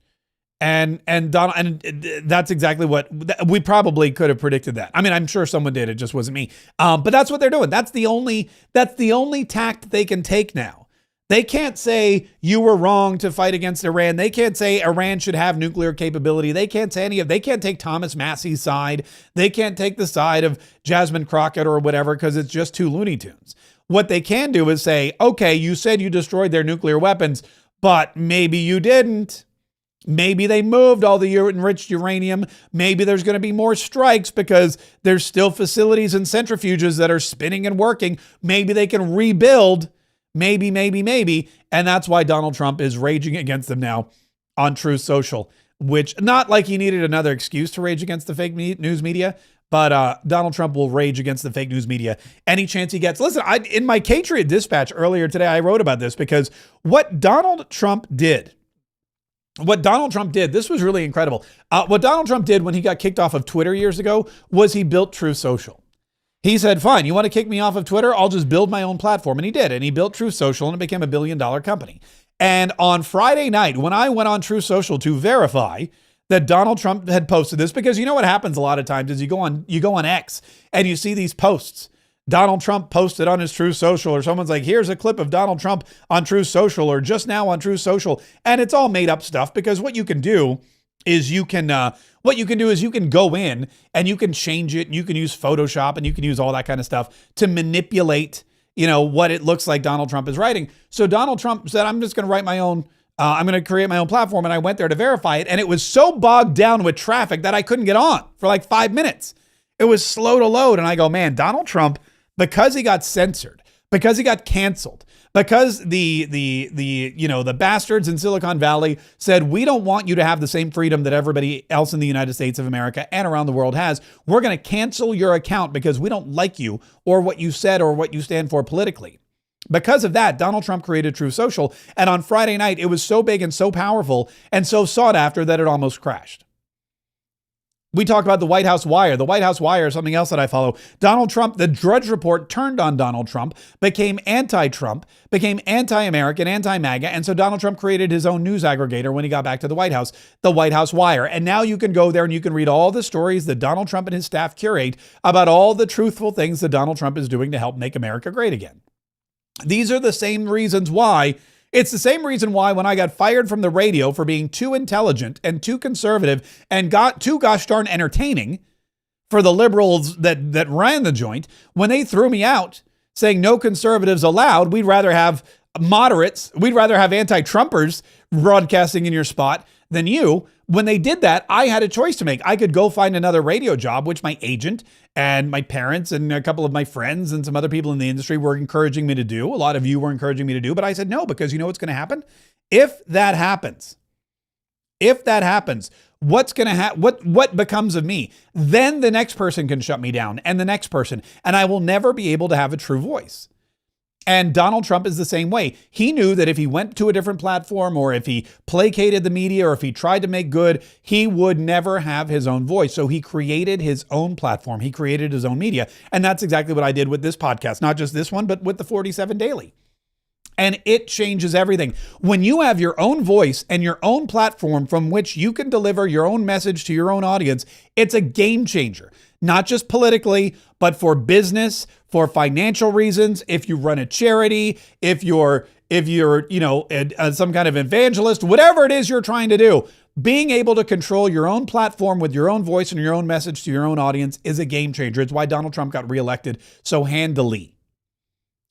And that's exactly what we probably could have predicted that. I mean, I'm sure someone did. It just wasn't me. But that's what they're doing. That's the only tact they can take now. They can't say you were wrong to fight against Iran. They can't say Iran should have nuclear capability. They can't say they can't take Thomas Massey's side. They can't take the side of Jasmine Crockett or whatever, because it's just too Looney Tunes. What they can do is say, okay, you said you destroyed their nuclear weapons, but maybe you didn't. Maybe they moved all the enriched uranium. Maybe there's going to be more strikes because there's still facilities and centrifuges that are spinning and working. Maybe they can rebuild. Maybe. And that's why Donald Trump is raging against them now on Truth Social, which, not like he needed another excuse to rage against the fake news media, but Donald Trump will rage against the fake news media any chance he gets. Listen, in my Patriot Dispatch earlier today, I wrote about this because what Donald Trump did, this was really incredible. What Donald Trump did when he got kicked off of Twitter years ago was he built Truth Social. He said, fine, you want to kick me off of Twitter? I'll just build my own platform. And he did. And he built Truth Social, and it became $1 billion company. And on Friday night, when I went on Truth Social to verify that Donald Trump had posted this, because you know what happens a lot of times is you go on X and you see these posts. Donald Trump posted on his Truth Social, or someone's like, here's a clip of Donald Trump on Truth Social, or just now on Truth Social. And it's all made up stuff, because what you can do is you can go in and you can change it, and you can use Photoshop, and you can use all that kind of stuff to manipulate, what it looks like Donald Trump is writing. So Donald Trump said, I'm just going to write my own, I'm going to create my own platform. And I went there to verify it. And it was so bogged down with traffic that I couldn't get on for like 5 minutes. It was slow to load. And I go, man, Donald Trump, because he got censored, because he got canceled, because the bastards in Silicon Valley said, we don't want you to have the same freedom that everybody else in the United States of America and around the world has. We're going to cancel your account because we don't like you or what you said or what you stand for politically. Because of that, Donald Trump created Truth Social. And on Friday night, it was so big and so powerful and so sought after that it almost crashed. We talked about the White House Wire. The White House Wire is something else that I follow. Donald Trump, the Drudge Report turned on Donald Trump, became anti-Trump, became anti-American, anti-MAGA. And so Donald Trump created his own news aggregator when he got back to the White House, the White House Wire. And now you can go there and you can read all the stories that Donald Trump and his staff curate about all the truthful things that Donald Trump is doing to help make America great again. These are the same reasons why. It's the same reason why when I got fired from the radio for being too intelligent and too conservative and got too gosh darn entertaining for the liberals that ran the joint, when they threw me out saying no conservatives allowed, we'd rather have moderates, we'd rather have anti-Trumpers broadcasting in your spot than you. When they did that, I had a choice to make. I could go find another radio job, which my agent and my parents and a couple of my friends and some other people in the industry were encouraging me to do. A lot of you were encouraging me to do, but I said no, because you know what's going to happen? If that happens, what's going to happen? What becomes of me? Then the next person can shut me down and the next person, and I will never be able to have a true voice. And Donald Trump is the same way. He knew that if he went to a different platform or if he placated the media or if he tried to make good, he would never have his own voice. So he created his own platform. He created his own media. And that's exactly what I did with this podcast. Not just this one, but with the 47 Daily. And it changes everything. When you have your own voice and your own platform from which you can deliver your own message to your own audience, it's a game changer. Not just politically, but for business, for financial reasons. If you run a charity, if you're some kind of evangelist, whatever it is you're trying to do, being able to control your own platform with your own voice and your own message to your own audience is a game changer. It's why Donald Trump got reelected so handily.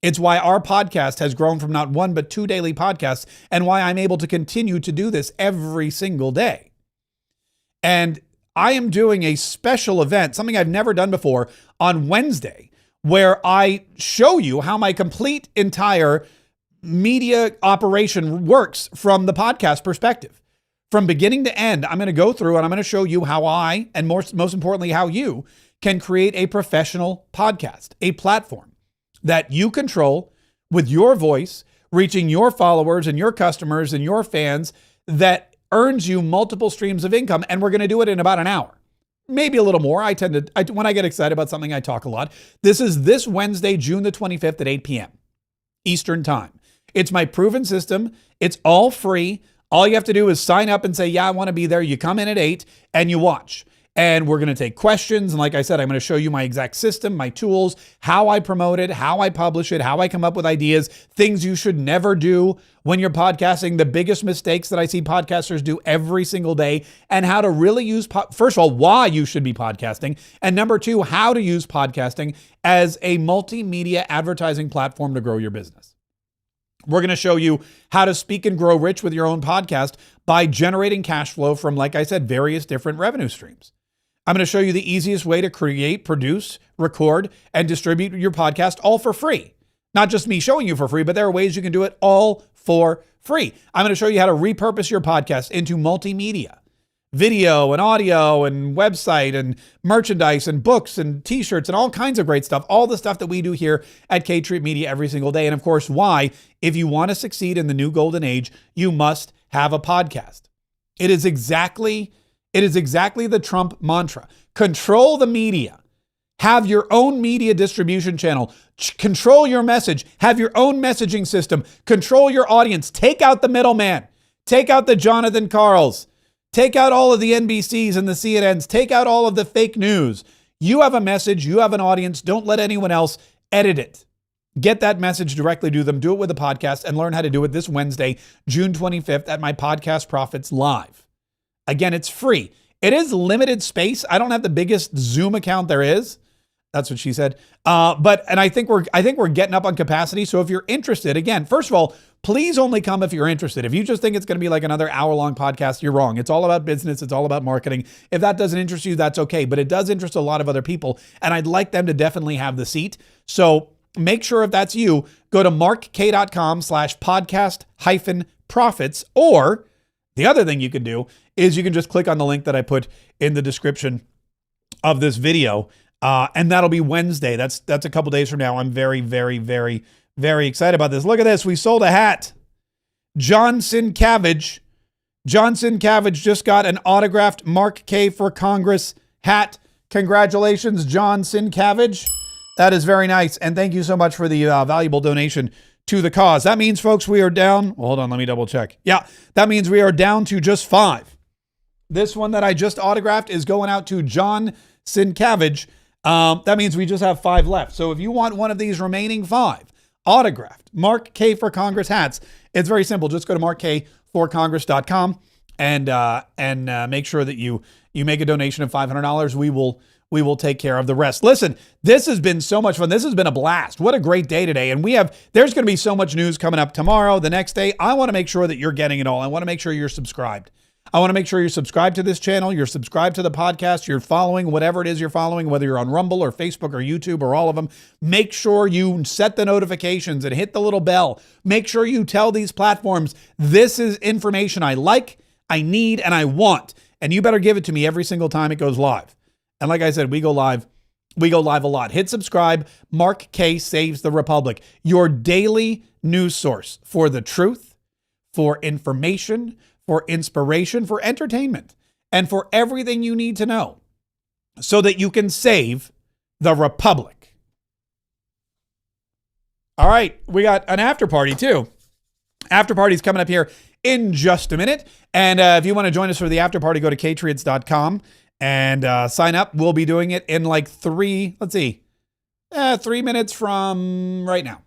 It's why our podcast has grown from not one, but 2 daily podcasts, and why I'm able to continue to do this every single day. And I am doing a special event, something I've never done before, on Wednesday, where I show you how my complete entire media operation works from the podcast perspective. From beginning to end, I'm going to go through and I'm going to show you how I, and most importantly, how you can create a professional podcast, a platform that you control with your voice, reaching your followers and your customers and your fans, that earns you multiple streams of income. And we're going to do it in about an hour, maybe a little more. When I get excited about something, I talk a lot. This is this Wednesday, June the 25th at 8 p.m. Eastern time. It's my proven system. It's all free. All you have to do is sign up and say, yeah, I want to be there. You come in at 8 and you watch. And we're going to take questions. And like I said, I'm going to show you my exact system, my tools, how I promote it, how I publish it, how I come up with ideas, things you should never do when you're podcasting, the biggest mistakes that I see podcasters do every single day, and how to really use, first of all, why you should be podcasting. And number two, how to use podcasting as a multimedia advertising platform to grow your business. We're going to show you how to speak and grow rich with your own podcast by generating cash flow from, like I said, various different revenue streams. I'm going to show you the easiest way to create, produce, record, and distribute your podcast all for free. Not just me showing you for free, but there are ways you can do it all for free. I'm going to show you how to repurpose your podcast into multimedia, video and audio and website and merchandise and books and t-shirts and all kinds of great stuff. All the stuff that we do here at Kaye Media every single day. And of course, why, if you want to succeed in the new golden age, you must have a podcast. It is exactly the Trump mantra. Control the media. Have your own media distribution channel. Control your message. Have your own messaging system. Control your audience. Take out the middleman. Take out the Jonathan Karls. Take out all of the NBCs and the CNNs. Take out all of the fake news. You have a message. You have an audience. Don't let anyone else edit it. Get that message directly to them. Do it with a podcast and learn how to do it this Wednesday, June 25th at my Podcast Profits Live. Again, it's free. It is limited space. I don't have the biggest Zoom account there is. That's what she said. But I think we're getting up on capacity. So if you're interested, again, first of all, please only come if you're interested. If you just think it's going to be like another hour-long podcast, you're wrong. It's all about business. It's all about marketing. If that doesn't interest you, that's okay. But it does interest a lot of other people, and I'd like them to definitely have the seat. So make sure if that's you, go to markkay.com/podcast-profits, or the other thing you can do is you can just click on the link that I put in the description of this video. And that'll be Wednesday. That's a couple days from now. I'm very, very, very, very excited about this. Look at this. We sold a hat. Johnson Cabbage just got an autographed Mark Kaye for Congress hat. Congratulations, John Sincavage. That is very nice. And thank you so much for the valuable donation to the cause. That means, folks, we are down. Well, hold on, let me double check. Yeah, that means we are down to just 5. This one that I just autographed is going out to John Sincavage. That means we just have 5 left. So if you want one of these remaining 5 autographed Mark Kaye for Congress hats, it's very simple. Just go to markkayeforcongress.com and make sure that you make a donation of $500. We will take care of the rest. Listen, this has been so much fun. This has been a blast. What a great day today. And there's going to be so much news coming up tomorrow, the next day. I want to make sure that you're getting it all. I want to make sure you're subscribed. I want to make sure you're subscribed to this channel. You're subscribed to the podcast. You're following whatever it is you're following, whether you're on Rumble or Facebook or YouTube or all of them. Make sure you set the notifications and hit the little bell. Make sure you tell these platforms, this is information I like, I need, and I want. And you better give it to me every single time it goes live. And like I said, we go live a lot. Hit subscribe. Mark Kaye Saves the Republic, your daily news source for the truth, for information, for inspiration, for entertainment, and for everything you need to know so that you can save the Republic. All right, we got an after party too. After party's coming up here in just a minute. And if you want to join us for the after party, go to kayetriots.com and sign up. We'll be doing it in like 3 minutes from right now.